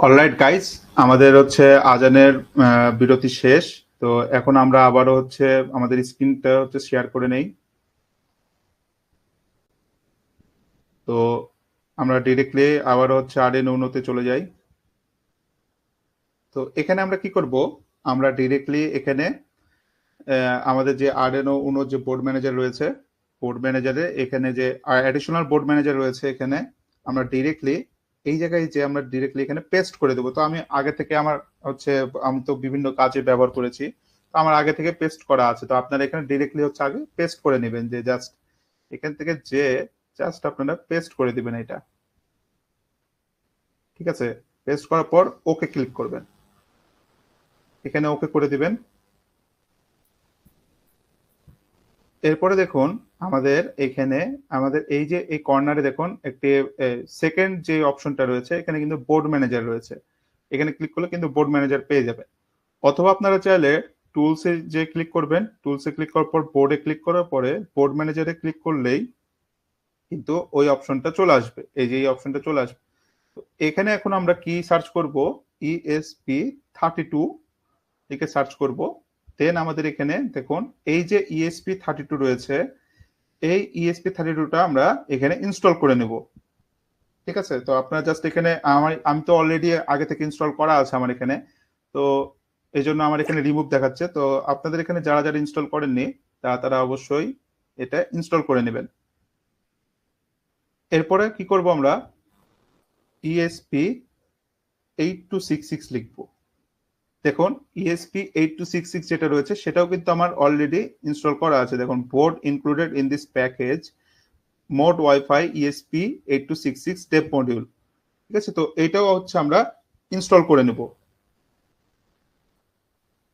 অলরাইট গাইস, আমাদের হচ্ছে আজানের বিরতি শেষ। তো এখন আমরা আবারও হচ্ছে আমাদের স্ক্রিনটা হচ্ছে শেয়ার করে নেই। তো আমরা ডিরেক্টলি আবারও হচ্ছে আরডিনো চলে যাই। তো এখানে আমরা কি করব? আমরা ডিরেক্টলি এখানে আমাদের যে আরডিনো উনো যে বোর্ড ম্যানেজার রয়েছে, বোর্ড ম্যানেজারে এখানে যে অ্যাডিশনাল বোর্ড ম্যানেজার রয়েছে, এখানে আমরা ডিরেক্টলি এই জায়গায় যে আমরা ডিরেক্টলি এখানে পেস্ট করে দেবো। তো আমি আগে থেকে আমার হচ্ছে আমি তো বিভিন্ন কাজে ব্যবহার করেছি, তো আমার আগে থেকে পেস্ট করা আছে। তো আপনারা এখানে ডিরেক্টলি হচ্ছে আগে পেস্ট করে নেবেন, যে জাস্ট এখান থেকে যে জাস্ট আপনারা পেস্ট করে দিবেন এটা। ঠিক আছে? পেস্ট করার পর ওকে ক্লিক করবেন, এখানে ওকে করে দিবেন। এরপরে দেখুন আমাদের এখানে আমাদের এই যে এই কর্নারে দেখুন একটি সেকেন্ড যে অপশনটা রয়েছে, এখানে কিন্তু বোর্ড ম্যানেজার রয়েছে। এখানে ক্লিক করলে কিন্তু বোর্ড ম্যানেজার পেয়ে যাবে। অথবা আপনারা চাইলে টুলসে যে ক্লিক করবেন, টুলসে ক্লিক করার পর বোর্ডে ক্লিক করার পরে বোর্ড ম্যানেজারে ক্লিক করলেই কিন্তু ওই অপশনটা চলে আসবে। এই যে এই অপশনটা চলে আসবে। তো এখানে এখন আমরা কি সার্চ করব? ESP32 লিখে সার্চ করব। দেন আমাদের এখানে দেখুন এই যে ESP32 রয়েছে, এই ESP32টা আমরা এখানে ইনস্টল করে নেব। ঠিক আছে? তো আপনারা জাস্ট এখানে আমি তো অলরেডি আগে থেকে ইনস্টল করা আছে আমার এখানে। তো এই জন্য আমার এখানে রিমুভ দেখাচ্ছে। তো আপনাদের এখানে যারা যারা ইনস্টল করেননি তারা অবশ্যই এটা ইনস্টল করে নেবেন। এরপরে কি করব? আমরা ESP8266 লিখব। দেখুন ESP8266 যেটা রয়েছে সেটাও কিন্তু আমার অলরেডি ইনস্টল করা আছে। দেখুন board included in this package mode wifi ESP8266 step module. ঠিক আছে? তো এটাও হচ্ছে আমরা ইনস্টল করে নেব।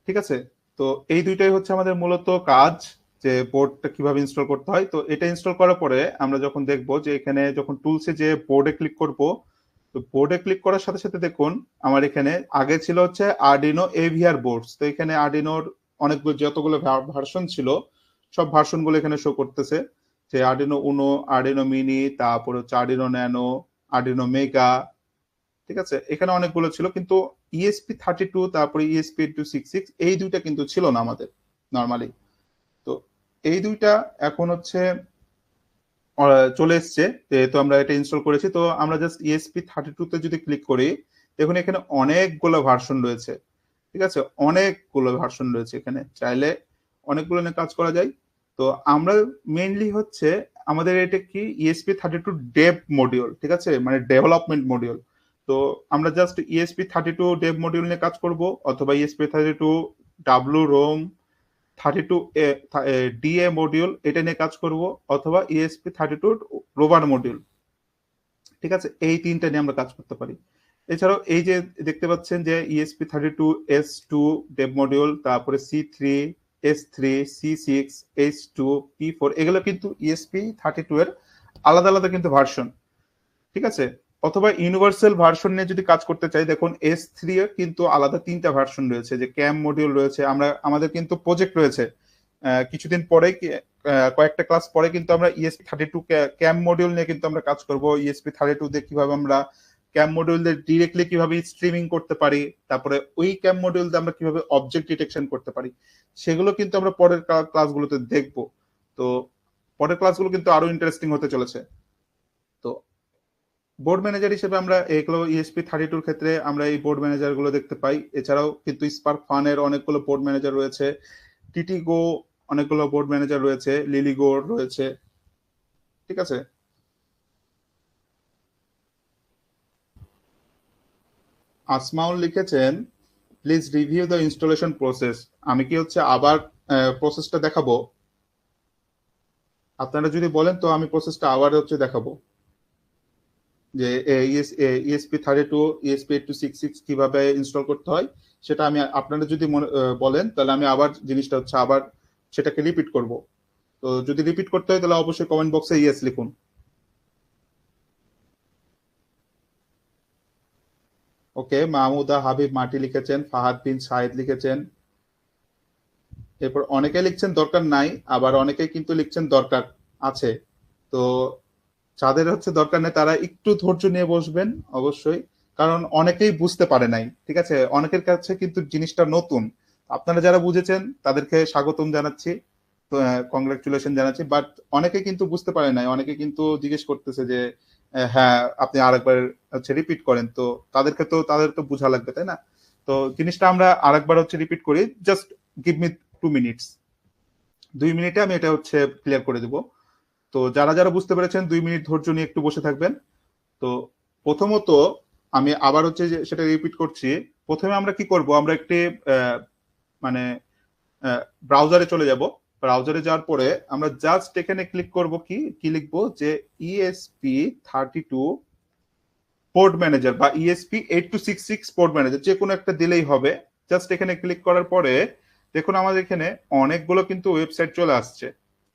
ঠিক আছে? তো এই দুইটাই হচ্ছে আমাদের মূলত কাজ, যে বোর্ডটা কিভাবে ইনস্টল করতে হয়। তো এটা ইনস্টল করার পরে আমরা যখন দেখব যে এখানে যখন টুলসে যে বোর্ডে ক্লিক করব, তো বোর্ডে ক্লিক করার সাথে সাথে দেখুন আমার এখানে আগে ছিল হচ্ছে আরডিনো এভিআর বোর্ডস। তো এখানে আরডিনোর অনেকগুলো যতগুলো ভার্সন ছিল সব ভার্সন গুলো এখানে শো করতেছে। যে আর্ডিনো উনো, আর্ডিনো মিনি, তারপরে হচ্ছে আর্ডিনো ন্যানো, আর্ডিনো মেগা, ঠিক আছে, এখানে অনেকগুলো ছিল, কিন্তু ESP32 তারপরে ESP8266 এই দুইটা কিন্তু ছিল না আমাদের নর্মালি। তো এই দুইটা এখন হচ্ছে চলে এসছে, তো আমরা এটা ইনস্টল করেছি। তো আমরা জাস্ট ESP32 তে যদি ক্লিক করি, দেখুন এখানে অনেকগুলো ভার্সন রয়েছে, ঠিক আছে, অনেকগুলো ভার্সন রয়েছে এখানে, চাইলে অনেকগুলো নিয়ে কাজ করা যায়। তো আমরা মেইনলি হচ্ছে আমাদের এটা কি ESP32 ডেভ মডিউল, ঠিক আছে, মানে ডেভেলপমেন্ট মডিউল। তো আমরা জাস্ট ESP32 ডেভ মডিউল নিয়ে কাজ করব, অথবা ESP32 WROM 32 DA মডিউল এটা নিয়ে কাজ করব, অথবা ESP32 রোভার মডিউল, ঠিক আছে, এই তিনটা নিয়ে আমরা কাজ করতে পারি। এছাড়াও এই যে দেখতে পাচ্ছেন যে ESP32S2 ডেভ মডিউল, তারপরে C3, S3, C6, H2, P4, এগুলো কিন্তু ESP32 এর আলাদা আলাদা কিন্তু ভার্সন, ঠিক আছে। অথবা ইউনিভার্সাল ভার্সন নিয়ে যদি কাজ করতে চাই, দেখুন S3 এর কিন্তু আলাদা তিনটা ভার্সন রয়েছে, যে ক্যাম মডিউল রয়েছে, আমাদের কিন্তু প্রজেক্ট রয়েছে কিছুদিন পরে, কয়েকটা ক্লাস পরে কিন্তু আমরা ESP32 ক্যাম মডিউল নিয়ে কিন্তু আমরা কাজ করব। ESP32 দিয়ে কিভাবে আমরা ক্যাম মডিউল দিয়ে ডিরেক্টলি কিভাবে স্ট্রিমিং করতে পারি, তারপরে ওই ক্যাম মডিউল দিয়ে আমরা কিভাবে অবজেক্ট ডিটেকশন করতে পারি, সেগুলো কিন্তু আমরা পরের ক্লাসগুলোতে দেখব। তো পরের ক্লাসগুলো কিন্তু আরো ইন্টারেস্টিং হতে চলেছে। তো বোর্ড ম্যানেজার হিসেবে আমরা এগুলো ESP32 ক্ষেত্রে আমরা এই বোর্ড ম্যানেজার গুলো দেখতে পাই। এছাড়াও কিন্তু স্পার্ক ফানের অনেকগুলো বোর্ড ম্যানেজার রয়েছে, টিটিগো অনেকগুলো বোর্ড ম্যানেজার রয়েছে, লিলিগো রয়েছে, ঠিক আছে। আসমাউল লিখেছেন, please review the installation process. আমি কি হচ্ছে আবার প্রসেসটা দেখাবো? আপনারা যদি বলেন তো আমি প্রসেসটা আবার হচ্ছে দেখাবো, যে ESP32 ESP8266 কিভাবে ইনস্টল করতে হয় সেটা আমি, আপনারা যদি বলেন তাহলে আমি আবার জিনিসটা হচ্ছে আবার সেটাকে রিপিট করব। তো যদি রিপিট করতে হয় তাহলে অবশ্যই কমেন্ট বক্সে ইয়েস লিখুন। ওকে, মাহমুদা হাবিব মাটি লিখেছেন, ফাহাদ বিন সাইদ লিখেছেন, এরপর অনেকে লিখছেন দরকার নাই, আবার অনেকে কিন্তু লিখছেন দরকার আছে। তো যাদের হচ্ছে দরকার নেই তারা একটু ধৈর্য নিয়ে বসবেন অবশ্যই, কারণ অনেকেই বুঝতে পারে নাই, ঠিক আছে, অনেকের কাছে কিন্তু জিনিসটা নতুন। আপনারা যারা বুঝেছেন তাদেরকে স্বাগতম জানাচ্ছি, কংগ্রাচুলেশন জানাচ্ছি, বাট অনেকে কিন্তু বুঝতে পারে নাই, অনেকে কিন্তু জিজ্ঞেস করতেছে যে হ্যাঁ আপনি আরেকবার হচ্ছে রিপিট করেন, তো তাদের তো বোঝা লাগবে, তাই না? তো জিনিসটা আমরা আরেকবার হচ্ছে রিপিট করি, জাস্ট গিভ মি 2 মিনিটস, 2 মিনিটে আমি এটা হচ্ছে ক্লিয়ার করে দেবো। তো যারা যারা বুঝতে পেরেছেন 2 মিনিট ধৈর্য নিয়ে একটু বসে থাকবেন। তো প্রথমত আমি আবার হচ্ছে যে সেটা রিপিট করছি, প্রথমে আমরা কি করব, আমরা একটি মানে ব্রাউজারে চলে যাব। ব্রাউজারে যাওয়ার পরে আমরা জাস্ট এখানে ক্লিক করব, কি লিখবো, যে ESP32 পোর্ট ম্যানেজার বা ESP8266 পোর্ট ম্যানেজার, যে কোনো একটা দিলেই হবে। জাস্ট এখানে ক্লিক করার পরে দেখুন আমাদের এখানে অনেকগুলো কিন্তু ওয়েবসাইট চলে আসছে,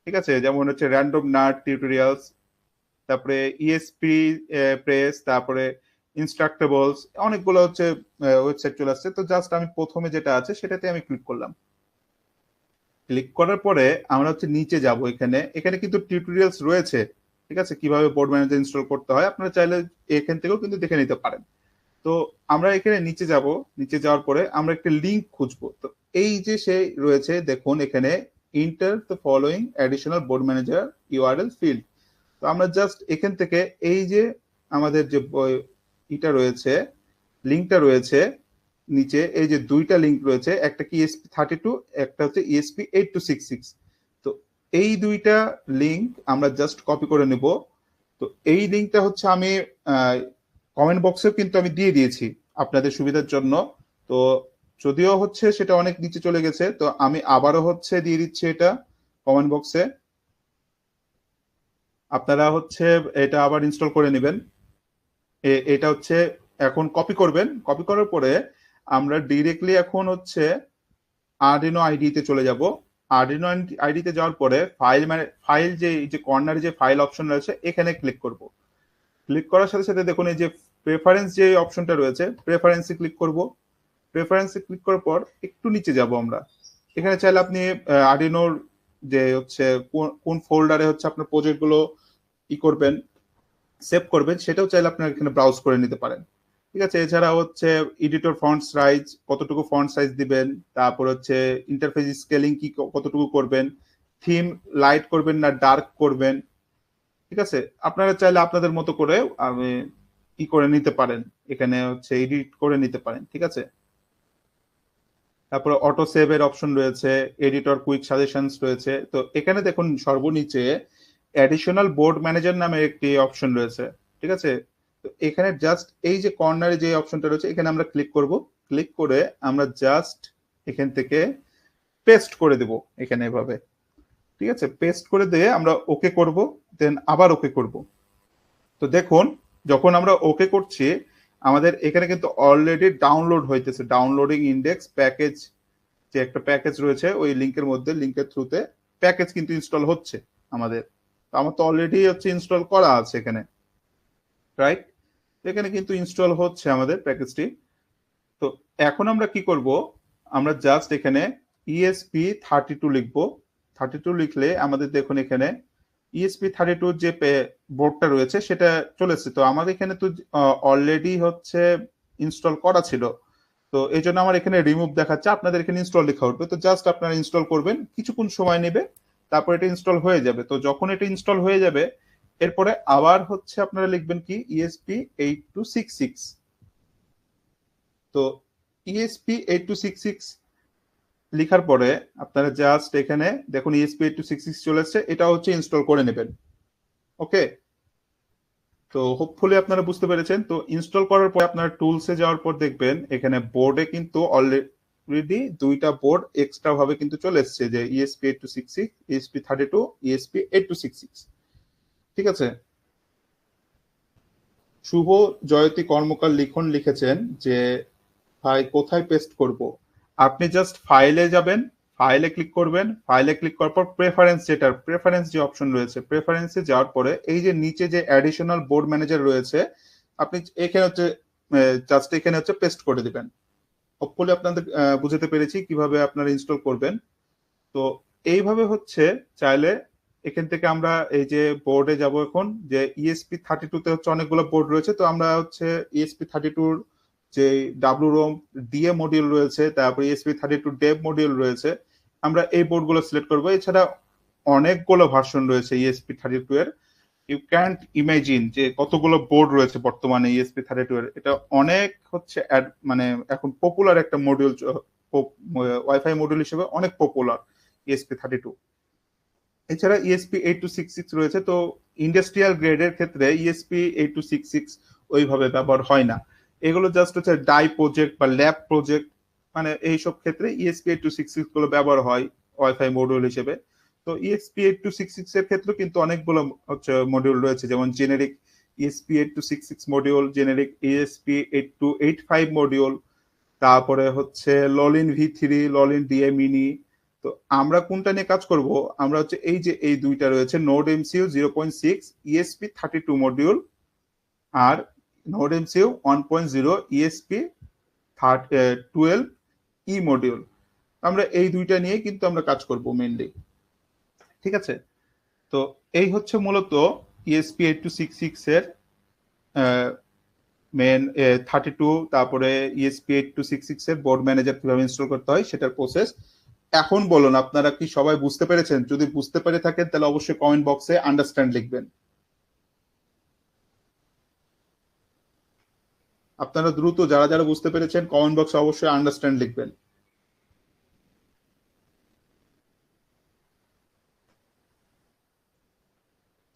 ঠিক আছে, যেমন হচ্ছে র্যান্ডম নাট টিউটোরিয়ালস, তারপরে ESP প্রেস, তারপরে ইনস্ট্রাক্টেবলস, অনেকগুলো হচ্ছে ওয়েবসাইট চলে আসছে। তো জাস্ট আমি প্রথমে যেটা আছে সেটাতে আমি ক্লিক করলাম। ক্লিক করার পরে আমরা হচ্ছে নিচে যাব, এখানে কিন্তু টিউটোরিয়ালস রয়েছে, ঠিক আছে, কিভাবে বোর্ড ম্যানেজার ইনস্টল করতে হয়, আপনারা চাইলে এখান থেকেও কিন্তু দেখে নিতে পারেন। তো আমরা এখানে নিচে যাব, নিচে যাওয়ার পরে আমরা একটা লিংক খুঁজবো। তো এই যে সে রয়েছে, দেখুন এখানে enter the following additional board manager URL field. তো আমরা জাস্ট এখান থেকে এই যে আমাদের যে এটা রয়েছে, লিঙ্কটা রয়েছে নিচে, এই যে দুইটা লিঙ্ক রয়েছে, একটা কি ESP32, একটা হচ্ছে ESP8266। তো এই দুইটা লিঙ্ক আমরা জাস্ট কপি করে নেব। তো এই লিঙ্কটা হচ্ছে আমি কমেন্ট বক্সেও কিন্তু আমি দিয়ে দিয়েছি আপনাদের সুবিধার জন্য। তো যদিও হচ্ছে সেটা অনেক নিচে চলে গেছে, তো আমি আবারও হচ্ছে দিয়ে দিচ্ছি এটা কমেন্ট বক্সে, আপনারা হচ্ছে এটা আবার ইনস্টল করে নেবেন। এটা হচ্ছে এখন কপি করবেন, কপি করার পরে আমরা ডিরেক্টলি এখন হচ্ছে আরডিনো আইডিতে চলে যাব। আরডিনো আইডিতে যাওয়ার পরে ফাইল যে কর্নারে যে ফাইল অপশন রয়েছে এখানে ক্লিক করব। ক্লিক করার সাথে সাথে দেখুন এই যে প্রেফারেন্স যে অপশনটা রয়েছে, প্রেফারেন্সে ক্লিক করব। প্রেফারেন্সে ক্লিক করার পর একটু নিচে যাব আমরা, এখানে চাইলে আপনি আরডিনোর যে হচ্ছে কোন ফোল্ডারে হচ্ছে আপনার প্রজেক্টগুলো করবেন, সেভ করবেন, সেটাও চাইলে আপনারা এখানে ব্রাউজ করে নিতে পারেন। ঠিক আছে, এছাড়া হচ্ছে এডিটর ফন্ট সাইজ, কতটুকু ফন্ট সাইজ দিবেন, তারপর হচ্ছে ইন্টারফেস স্কেলিং কি কতটুকু করবেন, থিম লাইট করবেন না ডার্ক করবেন। ঠিক আছে, আপনারা চাইলে আপনাদের মতো করে আমি করে নিতে পারেন, এখানে হচ্ছে এডিট করে নিতে পারেন। ঠিক আছে, তারপরে অটো সেভ এর অপশন রয়েছে, এডিটর কুইক সাজেশনস রয়েছে। তো এখানে দেখুন সর্বনিচে অ্যাডিশনাল বোর্ড ম্যানেজার নামে একটি অপশন রয়েছে। ঠিক আছে, তো এখানে জাস্ট এই যে কর্নারে যে অপশনটা রয়েছে এখানে আমরা ক্লিক করব, ক্লিক করে আমরা জাস্ট এখান থেকে পেস্ট করে দেব এখানে এভাবে। ঠিক আছে, পেস্ট করে দিয়ে আমরা ওকে করব, দেন আবার ওকে করব। তো দেখুন যখন আমরা ওকে করছি আমাদের এখানে কিন্তু অলরেডি ডাউনলোড হইতেছে, ডাউনলোডিং ইন্ডেক্স প্যাকেজ যে একটা প্যাকেজ রয়েছে ওই লিংকের মধ্যে, লিংকের থ্রুতে প্যাকেজ কিন্তু ইনস্টল হচ্ছে আমাদের। তো আমার তো অলরেডি হচ্ছে ইনস্টল করা আছে এখানে, রাইট? এখানে কিন্তু ইনস্টল হচ্ছে আমাদের প্যাকেজটি। তো এখন আমরা কি করব, আমরা জাস্ট এখানে ESP32 লিখবো। 32 লিখলে আমাদের দেখুন এখানে ESP32 যে বোর্ডটা রয়েছে সেটা চলে এসেছে। তো আমাদের এখানে তো অলরেডি হচ্ছে ইনস্টল করা ছিল, তো এই জন্য আমার এখানে রিমুভ দেখাচ্ছে, আপনাদের এখানে ইনস্টল লেখা উঠবে। তো জাস্ট আপনারা ইনস্টল করবেন, কিছুক্ষণ সময় নেবে, তারপর এটা ইনস্টল হয়ে যাবে। তো যখন এটা ইনস্টল হয়ে যাবে এরপরে আবার হচ্ছে আপনারা লিখবেন কি ESP8266। তো ESP8266 লিখার পরে আপনারা জাস্ট এখানে দেখুন ESP8266 চলে আসছে, এটা হচ্ছে ইনস্টল করে নেবেন। ওকে, তো হোপফুলি আপনারা বুঝতে পেরেছেন। তো ইনস্টল করার পর আপনারা টুলসে যাওয়ার পর দেখবেন এখানে বোর্ডে কিন্তু অলরেডি দুইটা বোর্ড এক্সট্রা ভাবে কিন্তু চলে এসছে, যে ESP8266, ESP32, ESP8266। ঠিক আছে, শুভ জয়তী কর্মকার লিখন লিখেছেন যে ভাই কোথায় পেস্ট করব। আপনি জাস্ট ফাইলে যাবেন, ফাইলে ক্লিক করবেন, ফাইলে ক্লিক করার পর প্রেফারেন্স, যেটার প্রেফারেন্স যে অপশন রয়েছে প্রেফারেন্সে যাওয়ার পরে এই যে নিচে যে অ্যাডিশনাল বোর্ড ম্যানেজার রয়েছে আপনি এখানে হচ্ছে জাস্ট এখানে হচ্ছে পেস্ট করে দিবেন। হোপফুলি আপনাদের বুঝতে পেরেছি কিভাবে আপনারা ইনস্টল করবেন। তো এইভাবে হচ্ছে চাইলে এখান থেকে আমরা এই যে বোর্ডে যাব এখন, যে ESP32 তে হচ্ছে অনেকগুলো বোর্ড রয়েছে। তো আমরা হচ্ছে ESP32 যে WROM DA মডিউল রয়েছে, তারপর ESP32 ডেভ মডিউল রয়েছে, আমরা এই বোর্ডগুলো সিলেক্ট করব। এছাড়া অনেকগুলো ভার্সন রয়েছে ESP32 এর, ইউ ক্যান্ট ইমাজিন যে কতগুলো বোর্ড রয়েছে বর্তমানে ESP32 এর। এটা অনেক হচ্ছে মানে এখন পপুলার একটা মডিউল, ওয়াইফাই মডিউল হিসেবে অনেক পপুলার ESP32। এছাড়া ESP8266 রয়েছে। তো ইন্ডাস্ট্রিয়াল গ্রেডের ক্ষেত্রে ESP8266 ওইভাবে ব্যবহার হয় না, এগুলো জাস্ট হচ্ছে ডাই প্রজেক্ট বা ল্যাব প্রজেক্ট, মানে এইসব ক্ষেত্রে ESP8266 গুলো ব্যবহার হয় ওয়াইফাই মডিউল হিসেবে। তো ESP8266 এর ক্ষেত্রে কিন্তু অনেকগুলো হচ্ছে মডিউল রয়েছে, যেমন generic ESP8266 module, generic ESP8285 module, তারপরে হচ্ছে ললিন V3, ললিন DA মিনি। তো আমরা কোনটা নিয়ে কাজ করব, আমরা হচ্ছে এই যে এই দুইটা রয়েছে নোড MCU 0.6 ESP32 মডিউল আর node MCU 1.0 ESP12 E module. আমরা এই দুইটা নিয়ে কিন্তু আমরা কাজ করব মেইনলি। ঠিক আছে, তো এই হচ্ছে মূলত ESP8266 এর মেন 32, তারপরে ESP8266 এর বোর্ড ম্যানেজার কিভাবে ইনস্টল করতে হয় সেটার প্রসেস। এখন বলুন আপনারা কি সবাই বুঝতে পেরেছেন? যদি বুঝতে পেরে থাকেন তাহলে অবশ্যই কমেন্ট বক্সে আন্ডারস্ট্যান্ড লিখবেন। আপনারা দ্রুত যারা যারা বুঝতে পেরেছেন কমেন্ট বক্সে অবশ্যই আন্ডারস্ট্যান্ড লিখবেন।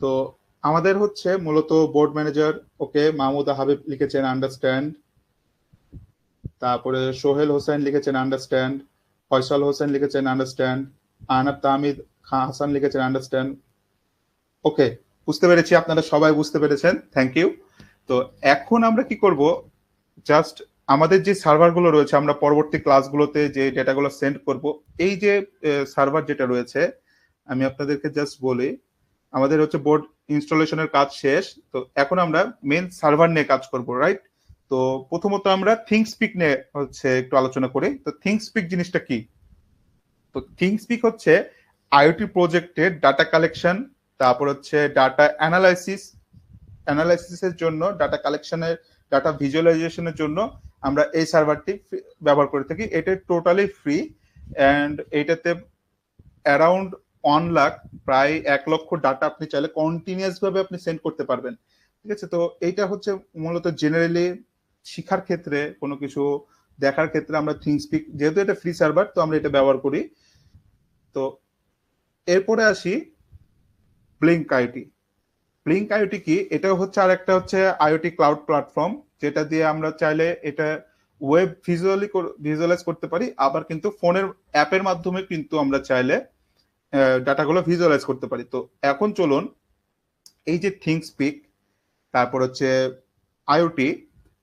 তো আমাদের হচ্ছে মূলত বোর্ড ম্যানেজার, ওকে, মাহমুদা হাবিব লিখেছেন আন্ডারস্ট্যান্ড, তারপরে সোহেল হোসেন লিখেছেন আন্ডারস্ট্যান্ড, ফয়সাল হোসেন লিখেছেন আন্ডারস্ট্যান্ড, আনাব তাহমিদ হাসান লিখেছেন আন্ডারস্ট্যান্ড। ওকে, বুঝতে পেরেছি, আপনারা সবাই বুঝতে পেরেছেন, থ্যাংক ইউ। তো এখন আমরা কি করব, জাস্ট আমাদের যে সার্ভারগুলো রয়েছে আমরা পরবর্তী ক্লাসগুলোতে যে ডেটাগুলো সেন্ড করব, এই যে সার্ভার যেটা রয়েছে আমি আপনাদেরকে জাস্ট বলি, আমাদের হচ্ছে বোর্ড ইনস্টলেশনের কাজ শেষ। তো এখন আমরা মেন সার্ভার নিয়ে কাজ করব, রাইট? তো প্রথমত আমরা থিংকস্পিক নিয়ে হচ্ছে একটু আলোচনা করি। তো থিংকস্পিক জিনিসটা কি? তো থিংকস্পিক হচ্ছে আইওটি প্রজেক্টের ডাটা কালেকশন, তারপর হচ্ছে ডাটা অ্যানালাইসিসের জন্য, ডাটা কালেকশনের, ডাটা ভিজুয়ালাইজেশনের জন্য আমরা এই সার্ভারটি ব্যবহার করে থাকি। এটা টোটালি ফ্রি অ্যান্ড এটাতে অ্যারাউন্ড 1 লাখ, প্রায় 1 লক্ষ ডাটা আপনি চাইলে কন্টিনিউয়াস ভাবে আপনি সেন্ড করতে পারবেন। ঠিক আছে, তো এইটা হচ্ছে মূলত জেনারেলি শিখার ক্ষেত্রে, কোনো কিছু দেখার ক্ষেত্রে আমরা থিংসপিক, যেহেতু এটা ফ্রি সার্ভার, তো আমরা এটা ব্যবহার করি। তো এরপরে আসি ব্লিঙ্ক আইওটি। ব্লিঙ্ক আইওটি কি? এটা হচ্ছে আর একটা হচ্ছে আইওটি ক্লাউড প্ল্যাটফর্ম, যেটা দিয়ে আমরা চাইলে এটা ওয়েব ভিজুয়ালাইজ করতে পারি, আবার কিন্তু ফোনের অ্যাপের মাধ্যমে কিন্তু আমরা চাইলে ডাটাগুলো ভিজুয়ালাইজ করতে পারি। তো এখন চলুন, এই যে থিংসপিক, তারপর হচ্ছে আইওটি,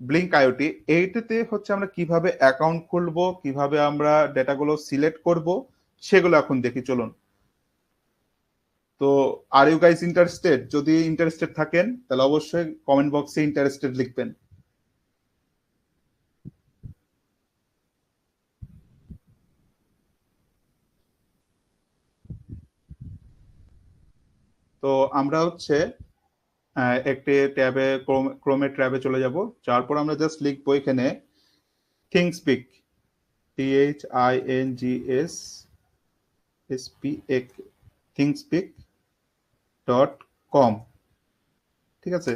ব্লিঙ্ক আইওটি, এইটাতে হচ্ছে আমরা কিভাবে অ্যাকাউন্ট খুলবো, কিভাবে আমরা ডেটাগুলো সিলেক্ট করব, সেগুলো এখন দেখি, চলুন। তো আর ইউ গাইস ইন্টারেস্টেড? যদি ইন্টারেস্টেড থাকেন তাহলে অবশ্যই কমেন্ট বক্সে ইন্টারেস্টেড লিখবেন। তো আমরা হচ্ছে একটি ট্যাবে, ক্রোমে ট্যাবে চলে যাব। যার পর আমরা জাস্ট লিখবো এখানে থিংসপিক, THINGSSPIK, thingspeak.com। ঠিক আছে,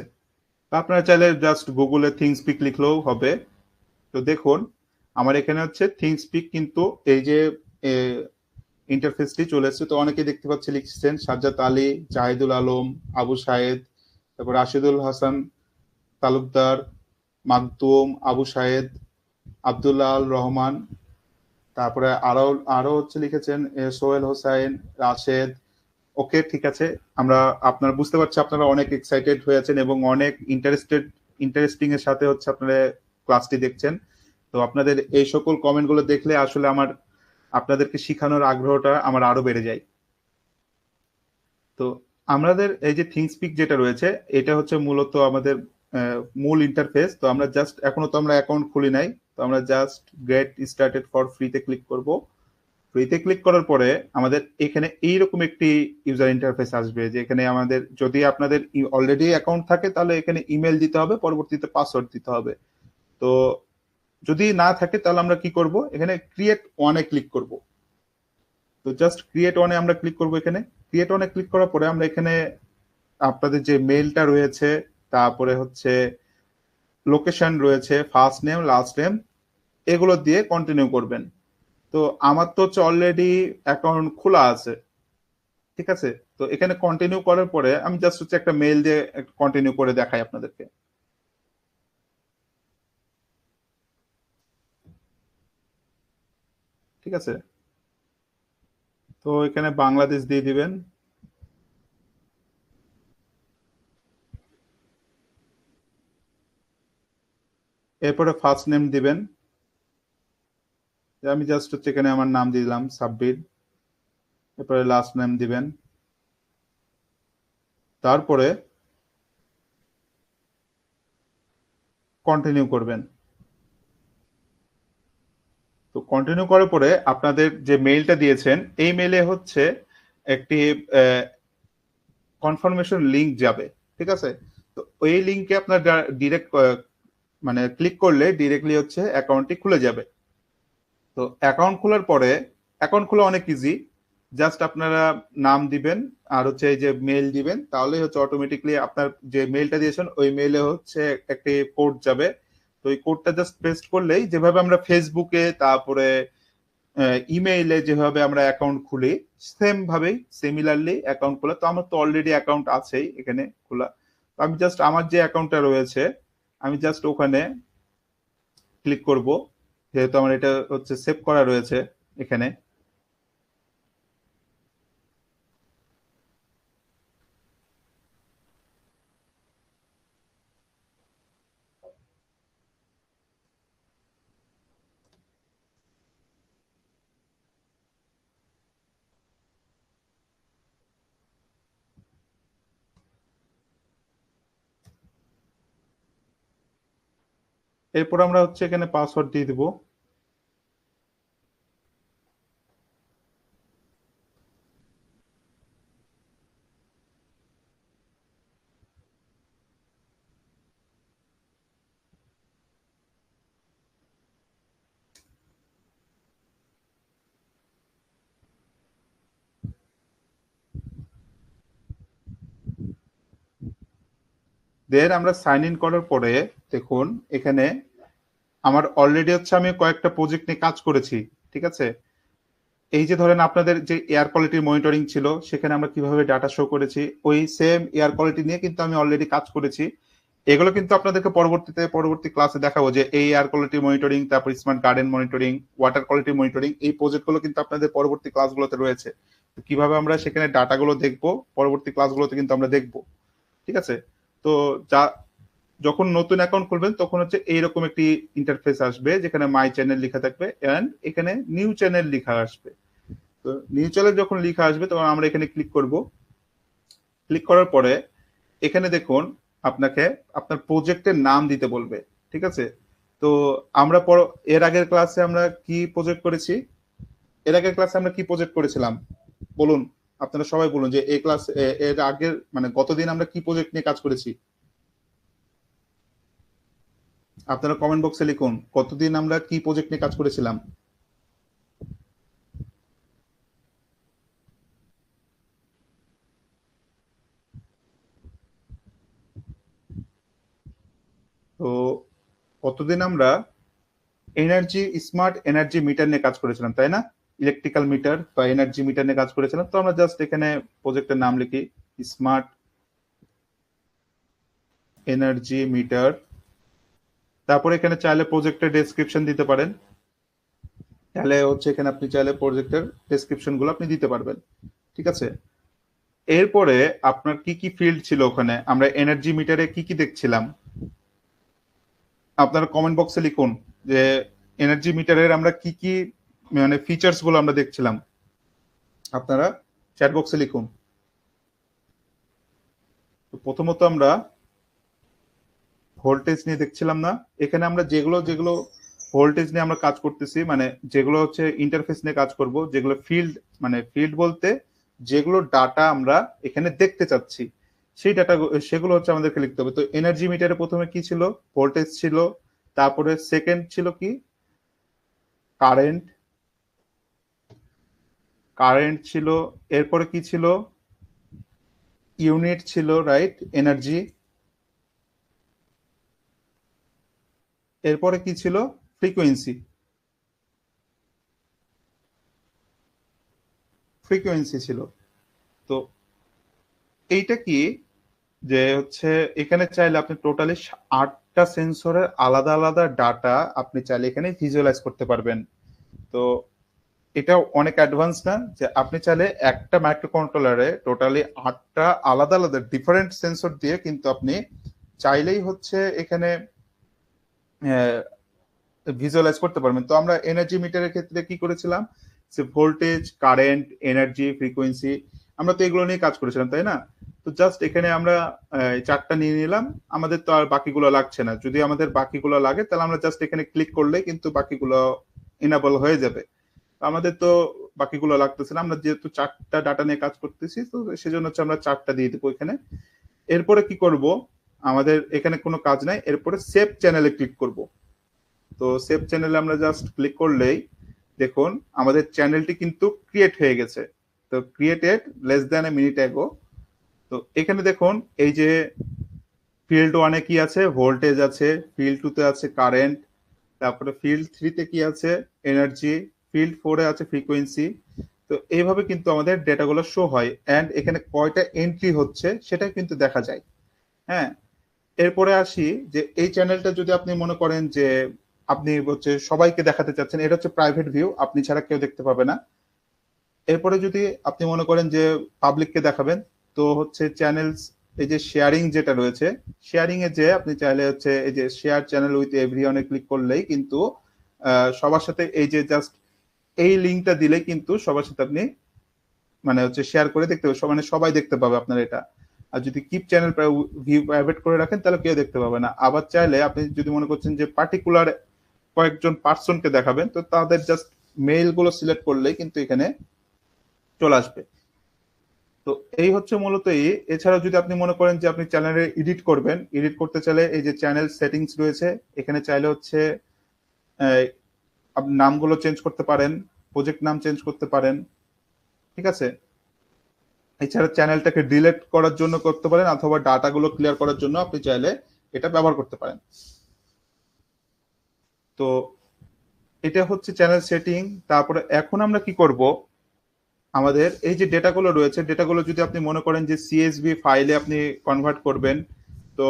আপনারা চাইলে জাস্ট গুগলে থিংসপিক লিখলেও হবে। তো দেখুন, আমার এখানে হচ্ছে থিংসপিক, কিন্তু এই যে ইন্টারফেসটি চলে এসেছে। তো অনেকে দেখতে পাচ্ছি লিখছেন সাজ্জাদ আলী, জাহিদুল আলম, আবু সায়েদ, তারপর রাশিদুল হাসান তালুকদার, মাকদুম, আবু সায়েদ, আব্দুল্লাহ আল রহমান, তারপরে আরো আরো হচ্ছে লিখেছেন সোহেল হোসাইন, রাশেদ। ওকে, ঠিক আছে, আমরা, আপনারা বুঝতে পারছি আপনারা অনেক এক্সাইটেড হয়েছেন এবং অনেক ইন্টারেস্টিং এর সাথে হচ্ছে আপনারা ক্লাসটি দেখছেন। তো আপনাদের এই সকল কমেন্ট গুলো দেখলে আসলে আমার আপনাদেরকে শিখানোর আগ্রহটা আমার আরো বেড়ে যায়। তো আমাদের এই যে থিংসপিক যেটা রয়েছে, এটা হচ্ছে মূলত আমাদের মূল ইন্টারফেস। তো আমরা জাস্ট, এখনো তো আমরা অ্যাকাউন্ট খুলি নাই, তো আমরা জাস্ট গেট স্টার্টেড ফর ফ্রিতে ক্লিক করব। ফ্রিতে ক্লিক করার পরে আমাদের এখানে এইরকম একটি ইউজার ইন্টারফেস আসবে, যেখানে আমাদের, যদি আপনাদের অলরেডি অ্যাকাউন্ট থাকে তাহলে এখানে ইমেল দিতে হবে, পরবর্তীতে পাসওয়ার্ড দিতে হবে। তো যদি না থাকে তাহলে আমরা কি করব, এখানে ক্রিয়েট ওয়ানে ক্লিক করব। তো জাস্ট ক্রিয়েট ওয়ানে আমরা ক্লিক করব। এখানে ক্রিয়েট ওয়ানে ক্লিক করার পরে আমরা এখানে আপনাদের যে মেইলটা রয়েছে, তারপরে হচ্ছে লোকেশন রয়েছে, ফার্স্ট নেম, লাস্ট নেম, এগুলো দিয়ে কন্টিনিউ করবেন। তো আমার তো হচ্ছে অলরেডি অ্যাকাউন্ট খোলা আছে। ঠিক আছে, তো এখানে কন্টিনিউ করার পরে আমি জাস্ট হচ্ছে একটা মেইল দিয়ে কন্টিনিউ করে দেখাই আপনাদেরকে। ঠিক আছে, তো এখানে বাংলাদেশ দিয়ে দিবেন। এরপরে ফার্স্ট নেম দিবেন। আমি জাস্ট হচ্ছে এখানে আমার নাম দিয়ে দিলাম সাব্বির। এরপরে লাস্ট নেম দিবেন, তারপরে কন্টিনিউ করবেন। তো কন্টিনিউ করার পরে আপনাদের যে মেইলটা দিয়েছেন, এই মেইলে হচ্ছে একটি কনফার্মেশন লিংক যাবে। ঠিক আছে, তো ওই লিংকে আপনার ডিরেক্ট, মানে ক্লিক করলে ডিরেক্টলি হচ্ছে অ্যাকাউন্টটি খুলে যাবে। তো অ্যাকাউন্ট খোলার পরে, অ্যাকাউন্ট খোলা অনেক ইজি। জাস্ট আপনারা নাম দিবেন আর হচ্ছে এই যে মেইল দিবেন, তাহলেই হচ্ছে অটোমেটিকলি আপনার যে মেইলটা দিয়েছেন ওই মেইলে হচ্ছে একটি কোড যাবে। তো এই কোডটা জাস্ট পেস্ট করলেই, যেভাবে আমরা ফেসবুকে, তারপরে ইমেইলে যেভাবে আমরা অ্যাকাউন্ট খুলি, সেম ভাবেই সিমিলারলি অ্যাকাউন্ট খোলা। তো আমার তো অলরেডি অ্যাকাউন্ট আছেই এখানে খোলা। তো আমি জাস্ট আমার যে অ্যাকাউন্টটা রয়েছে, আমি জাস্ট ওখানে ক্লিক করব, যেহেতু আমার এটা হচ্ছে সেভ করা রয়েছে এখানে। এরপর আমরা হচ্ছে এখানে পাসওয়ার্ড দিয়ে দিব। দেন আমরা সাইন ইন করার পরে দেখুন এখানে আমার অলরেডি হচ্ছে আমি কয়েকটা প্রজেক্ট নিয়ে কাজ করেছি, ঠিক আছে? এই যে ধরেন আপনাদের যে এয়ার কোয়ালিটির মনিটরিং ছিল, সেখানে আমরা কিভাবে ডাটা শো করেছি, ওই সেম এয়ার কোয়ালিটি নিয়ে কিন্তু আমি অলরেডি কাজ করেছি। এগুলো কিন্তু আপনাদেরকে পরবর্তী ক্লাসে দেখাবো যে এই এয়ার কোয়ালিটি মনিটরিং, তারপর smart garden monitoring, water quality monitoring, এই প্রজেক্টগুলো কিন্তু আপনাদের পরবর্তী ক্লাসগুলোতে রয়েছে। কিভাবে আমরা সেখানে ডাটাগুলো দেখবো পরবর্তী ক্লাসগুলোতে কিন্তু আমরা দেখবো, ঠিক আছে? তো যা যখন নতুন অ্যাকাউন্ট খুলবেন তখন হচ্ছে এইরকম একটি ইন্টারফেস আসবে যেখানে মাই চ্যানেল লেখা থাকবে এন্ড এখানে নিউ চ্যানেল লেখা আসবে। তো নিউ চ্যানেল যখন লেখা আসবে তখন আমরা এখানে ক্লিক করব। ক্লিক করার পরে এখানে দেখুন আপনাকে আপনার প্রজেক্টের নাম দিতে বলবে, ঠিক আছে? তো আমরা এর আগের ক্লাসে আমরা কি প্রজেক্ট করেছি? এর আগের ক্লাসে আমরা কি প্রজেক্ট করেছিলাম বলুন, আপনারা সবাই বলুন যে এই ক্লাস এর আগের মানে গতদিন আমরা কি প্রজেক্ট নিয়ে কাজ করেছি? আপনারা কমেন্ট বক্সে লিখুন কতদিন আমরা কি প্রজেক্ট নিয়ে কাজ করেছিলাম। তো কতদিন আমরা স্মার্ট এনার্জি মিটার নিয়ে কাজ করেছিলাম, তাই না? ইলেকট্রিক্যাল মিটার বা এনার্জি মিটার নিয়ে কাজ করেছিলাম। তো আমরা জাস্ট এখানে প্রজেক্টের নাম লিখি স্মার্ট এনার্জি মিটার। তারপরে এখানে চাইলে প্রজেক্টের ডেসক্রিপশন দিতে পারেন। তাহলে হচ্ছে এখানে আপনি চাইলে প্রজেক্টের ডেসক্রিপশন গুলো আপনি দিতে পারবেন, ঠিক আছে? এরপরে আপনার কি কি ফিল্ড ছিল ওখানে, আমরা এনার্জি মিটারে কি কি দেখছিলাম আপনারা কমেন্ট বক্সে লিখুন যে এনার্জি মিটারের আমরা কি কি মানে ফিচার্স গুলো আমরা দেখছিলাম, আপনারা চ্যাট বক্সে লিখুন। তো প্রথমত আমরা ভোল্টেজ নিয়ে দেখছিলাম না, এখানে আমরা যেগুলো যেগুলো ভোল্টেজ নিয়ে আমরা কাজ করতেছি মানে যেগুলো হচ্ছে ইন্টারফেস নিয়ে কাজ করব, যেগুলো ফিল্ড মানে ফিল্ড বলতে যেগুলো ডাটা আমরা এখানে দেখতে চাচ্ছি সেই ডাটা সেগুলো হচ্ছে আমাদেরকে লিখতে হবে। তো এনার্জি মিটারে প্রথমে কি ছিল? ভোল্টেজ ছিল, তারপরে সেকেন্ড ছিল কি কারেন্ট, কারেন্ট ছিল, এরপরে কি ছিল ইউনিট ছিল, রাইট, এনার্জি, এরপরে কি ছিল ফ্রিকোয়েন্সি, ফ্রিকোয়েন্সি ছিল। তো এইটা কি যে হচ্ছে এখানে চাইলে আপনি টোটালি 8টা সেন্সরের আলাদা আলাদা ডাটা আপনি চাইলে এখানে ভিজুয়ালাইজ করতে পারবেন। তো এটা অনেক অ্যাডভান্স না যে আপনি চাইলে একটা মাইক্রো কন্ট্রোলারে টোটালি 8টা আলাদা আলাদা ডিফারেন্ট সেন্সর দিয়ে কিন্তু আপনি চাইলেই হচ্ছে এখানে ভিজুয়ালাইজ করতে পারবেন। তো আমরা এনার্জি মিটারের ক্ষেত্রে কি করেছিলাম যে ভোল্টেজ, কারেন্ট, এনার্জি, ফ্রিকোয়েন্সি, আমরা তো এগুলো নিয়ে কাজ করেছিলাম, তাই না? তো জাস্ট এখানে আমরা 4টা নিয়ে নিলাম, আমাদের তো আর বাকিগুলো লাগছে না। যদি আমাদের বাকিগুলো লাগে তাহলে আমরা জাস্ট এখানে ক্লিক করলে কিন্তু বাকিগুলো ইনেবল হয়ে যাবে। আমাদের তো বাকিগুলো লাগতেছে না, আমরা যেহেতু 4টা ডাটা নিয়ে কাজ করতেছি তো সেজন্য হচ্ছে আমরা 4টা দিয়ে দেবো এখানে। এরপরে কি করব, আমাদের এখানে কোনো কাজ নাই, এরপরে সেভ চ্যানেলে ক্লিক করব। তো সেভ চ্যানেলে আমরা জাস্ট ক্লিক করলেই দেখুন আমাদের চ্যানেলটি কিন্তু ক্রিয়েট হয়ে গেছে। তো created less than a minute ago. তো এখানে দেখুন এই যে ফিল্ড ওয়ানে কি আছে, ভোল্টেজ আছে, ফিল্ড টুতে আছে কারেন্ট, তারপরে ফিল্ড থ্রিতে কি আছে এনার্জি, ফিল্ড ফোরে আছে ফ্রিকোয়েন্সি। তো এইভাবে কিন্তু আমাদের ডেটাগুলো শো হয় এন্ড এখানে কয়টা এন্ট্রি হচ্ছে সেটা কিন্তু দেখা যায়। হ্যাঁ, এরপরে আসি যে এই চ্যানেলটা যদি আপনি মনে করেন যে আপনি হচ্ছে সবাইকে দেখাতে চাচ্ছেন, এটা হচ্ছে প্রাইভেট ভিউ, আপনি ছাড়া কেউ দেখতে পাবে না। এরপরে যদি আপনি মনে করেন যে পাবলিককে দেখাবেন, তো হচ্ছে চ্যানেলস এই যে শেয়ারিং যেটা রয়েছে, শেয়ারিং এ যে আপনি চাইলে হচ্ছে এই যে শেয়ার চ্যানেল উইথ এভরিওয়ানে ক্লিক করলেই কিন্তু সবার সাথে এই যে জাস্ট এই লিঙ্কটা দিলে কিন্তু সবার সাথে আপনি মানে হচ্ছে শেয়ার করে দেখতে পাবে, মানে সবাই দেখতে পাবে আপনার এটা। আর যদি কিপ চ্যানেল ভিউ প্রাইভেট করে রাখেন তাহলে কেউ দেখতে পাবে না। আবার চাইলে আপনি যদি মনে করছেন যে পার্টিকুলার কয়েকজন পার্সনকে দেখাবেন, তো তাদের জাস্ট মেইল গুলো সিলেক্ট করলেই কিন্তু এখানে চলে আসবে। তো এই হচ্ছে মূলত এছাড়া যদি আপনি মনে করেন যে আপনি চ্যানেলে এডিট করবেন, এডিট করতে চাইলে এই যে চ্যানেল সেটিংস রয়েছে, এখানে চাইলে হচ্ছে আপনি নামগুলো চেঞ্জ করতে পারেন, প্রজেক্ট নাম চেঞ্জ করতে পারেন, ঠিক আছে? এছাড়া চ্যানেলটাকে ডিলিট করার জন্য করতে পারেন, অথবা ডাটাগুলো ক্লিয়ার করার জন্য আপনি চাইলে এটা ব্যবহার করতে পারেন। তো এটা হচ্ছে চ্যানেল সেটিং। তারপরে এখন আমরা কি করব, আমাদের এই যে ডেটাগুলো রয়েছে, ডেটাগুলো যদি আপনি মনে করেন যে সিএসভি ফাইলে আপনি কনভার্ট করবেন, তো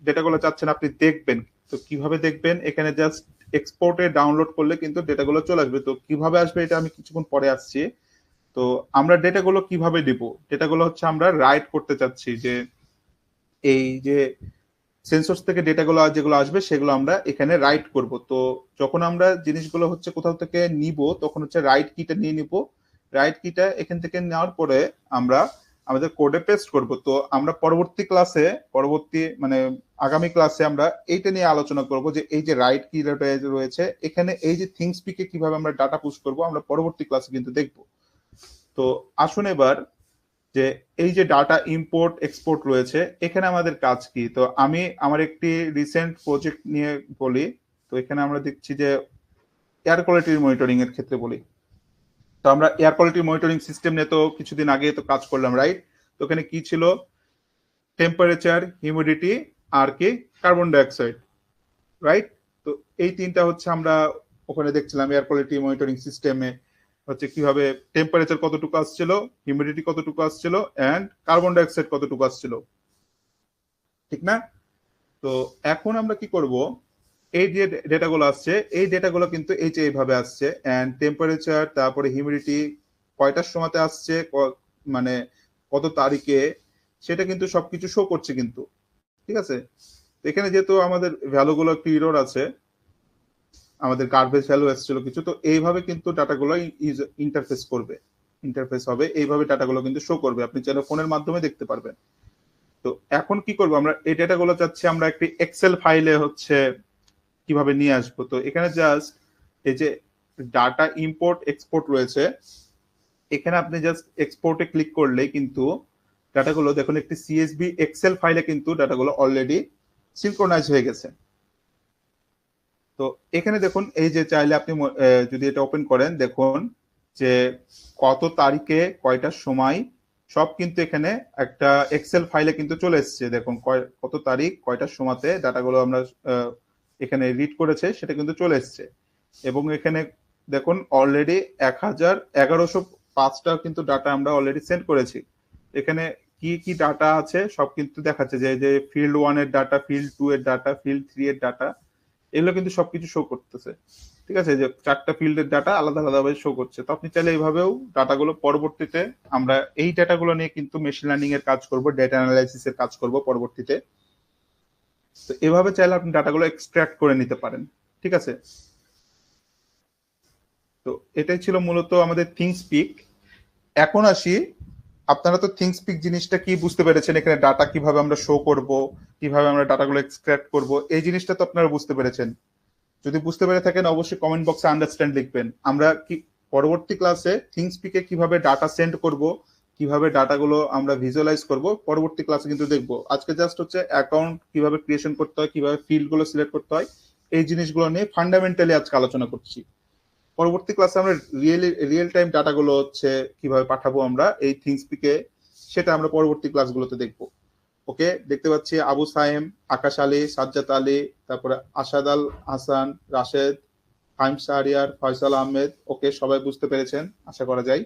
ডেটাগুলো চাচ্ছেন আপনি দেখবেন, তো কিভাবে দেখবেন, এখানে জাস্ট এক্সপোর্টে ডাউনলোড করলে কিন্তু ডেটাগুলো চলে আসবে। তো কিভাবে আসবে এটা আমি কিছুক্ষণ পরে আসছি। তো আমরা ডেটাগুলো কিভাবে দিব, ডেটাগুলো হচ্ছে আমরা রাইট করতে চাচ্ছি, যে এই যে সেন্সর থেকে ডেটাগুলো যেগুলো আসবে সেগুলো আমরা এখানে রাইট করব। তো যখন আমরা জিনিসগুলো হচ্ছে কোথাও থেকে নিব, তখন হচ্ছে রাইট কিটা নিয়ে নিব। রাইট কিটা এখান থেকে নেওয়ার পরে আমরা আমাদের কোডে পেস্ট করব। তো আমরা পরবর্তী ক্লাসে, মানে আগামী ক্লাসে আমরা এইটা নিয়ে আলোচনা করব, যে এই যে রাইট কি রয়েছে এখানে, এই যে থিংসপিকে কিভাবে আমরা ডাটা পুশ করব, আমরা পরবর্তী ক্লাসে কিন্তু দেখব। তো আসুন এবার, যে এই যে ডাটা ইম্পোর্ট এক্সপোর্ট রয়েছে, এখানে আমাদের কাজ কি। তো আমি আমার একটি রিসেন্ট প্রজেক্ট নিয়ে বলি। তো এখানে আমরা দেখছি যে এয়ার কোয়ালিটির মনিটরিং এর ক্ষেত্রে বলি। তো আমরা এয়ার কোয়ালিটি মনিটরিং সিস্টেম নিয়ে তো কিছুদিন আগে তো কাজ করলাম, রাইট। তো এখানে কি ছিল, টেম্পারেচার, হিউমিডিটি, আর কি কার্বন ডাইঅক্সাইড, রাইট। তো এই তিনটা হচ্ছে আমরা ওখানে দেখছিলাম এয়ার কোয়ালিটি মনিটরিং সিস্টেমে, হচ্ছে কিভাবে টেম্পারেচার কতটুকু আসছিল, হিউমিডিটি কতটুকু আসছিল, এন্ড কার্বন ডাইঅক্সাইড কতটুকু আসছিল, ঠিক না। তো এখন আমরা কি করব, এই যে ডেটাগুলো আসছে, এই ডেটাগুলো কিন্তু এই যে এইভাবে আসছে, এন্ড টেম্পারেচার, তারপরে হিউমিডিটি কয়টার সময়তে আসছে, মানে কত তারিখে, সেটা কিন্তু সবকিছু শো করছে কিন্তু, ঠিক আছে। এখানে যেহেতু আমাদের ভ্যালুগুলো একটু ইরর আছে, আমাদের গার্বেজ ভ্যালু এসেছিল কিছু, তো এইভাবে কিন্তু ডাটাগুলো ইন্টারফেস করবে, ইন্টারফেস হবে এইভাবে, ডাটাগুলো কিন্তু শো করবে, আপনি চাইলে ফোনের মাধ্যমে দেখতে পারবেন। তো এখন কি করবো, আমরা এই ডেটাগুলো চাচ্ছি আমরা একটি এক্সেল ফাইলে হচ্ছে কিভাবে নিয়ে আসবো। তো এখানে জাস্ট এই যে ডাটা ইম্পোর্ট এক্সপোর্ট রয়েছে, এখানে আপনি জাস্ট এক্সপোর্টে ক্লিক করলে কিন্তু ডাটাগুলো দেখুন একটি সিএসভি এক্সেল ফাইলে কিন্তু ডাটাগুলো অলরেডি সিনক্রোনাইজ হয়ে গেছে। তো এখানে দেখুন, এই যে চাইলে আপনি যদি এটা ওপেন করেন, দেখুন যে কত তারিখে কয়টার সময়, সব কিন্তু এখানে একটা এক্সেল ফাইলে কিন্তু চলে এসছে। দেখুন কত তারিখ কয়টার সময়তে ডাটাগুলো আমরা এখানে রিড করেছে সেটা কিন্তু চলে এসছে। এবং এখানে দেখুন অলরেডি 1105টা কিন্তু ডাটা আমরা অলরেডি সেন্ড করেছি। এখানে কি কি ডাটা আছে সব কিন্তু দেখাচ্ছে, যে ফিল্ড 1 এর ডাটা, ফিল্ড 2 এর ডাটা, ফিল্ড 3 এর ডাটা, এগুলো কিন্তু সবকিছু শো করতেছে, ঠিক আছে। যে 4টা ফিল্ডের ডাটা আলাদা আলাদা ভাবে শো করছে। তো আপনি চাইলে এইভাবেও ডাটাগুলো পরবর্তীতে, আমরা এই ডাটাগুলো নিয়ে কিন্তু মেশিন লার্নিং এর কাজ করব, ডেটা অ্যানালাইসিস এর কাজ করব পরবর্তীতে। তো এভাবে চাইলে আপনি ডাটাগুলো এক্সট্রাক্ট করে নিতে পারেন, ঠিক আছে। তো এটাই ছিল মূলত আমাদের থিংসপিক। এখন আসি, আপনারা তো থিংসপিক জিনিসটা কি বুঝতে পেরেছেন, এখানে ডাটা কিভাবে আমরা শো করব, কিভাবে আমরা ডাটাগুলো এক্সট্রাক্ট করব, এই জিনিসটা তো আপনারা বুঝতে পেরেছেন। যদি বুঝতে পেরে থাকেন অবশ্যই কমেন্ট বক্সে আন্ডারস্ট্যান্ড লিখবেন। আমরা কি পরবর্তী ক্লাসে থিংসপিকে কিভাবে ডাটা সেন্ড করব, কিভাবে ডাটাগুলো আমরা ভিজুয়ালাইজ করব, পরবর্তী ক্লাসে কিন্তু দেখব। আজকে জাস্ট হচ্ছে অ্যাকাউন্ট কিভাবে ক্রিয়েশন করতে হয়, কিভাবে ফিল্ড গুলো সিলেক্ট করতে হয়, এই জিনিসগুলো নিয়ে ফান্ডামেন্টালি আজকে আলোচনা করছি। পরবর্তী ক্লাসে আমরা রিয়েল টাইম ডাটাগুলো হচ্ছে কিভাবে পাঠাবো আমরা এই থিংসপিকে, সেটা আমরা পরবর্তী ক্লাসগুলোতে দেখবো। ওকে, দেখতে পাচ্ছি আবু সাইম, আকাশ আলী, সাজ্জাদ আলী, তারপরে আসাদ আল হাসান, রাশেদ, ফাইম শাহরিয়ার, ফয়সাল আহমেদ। ওকে, সবাই বুঝতে পেরেছেন আশা করা যায়।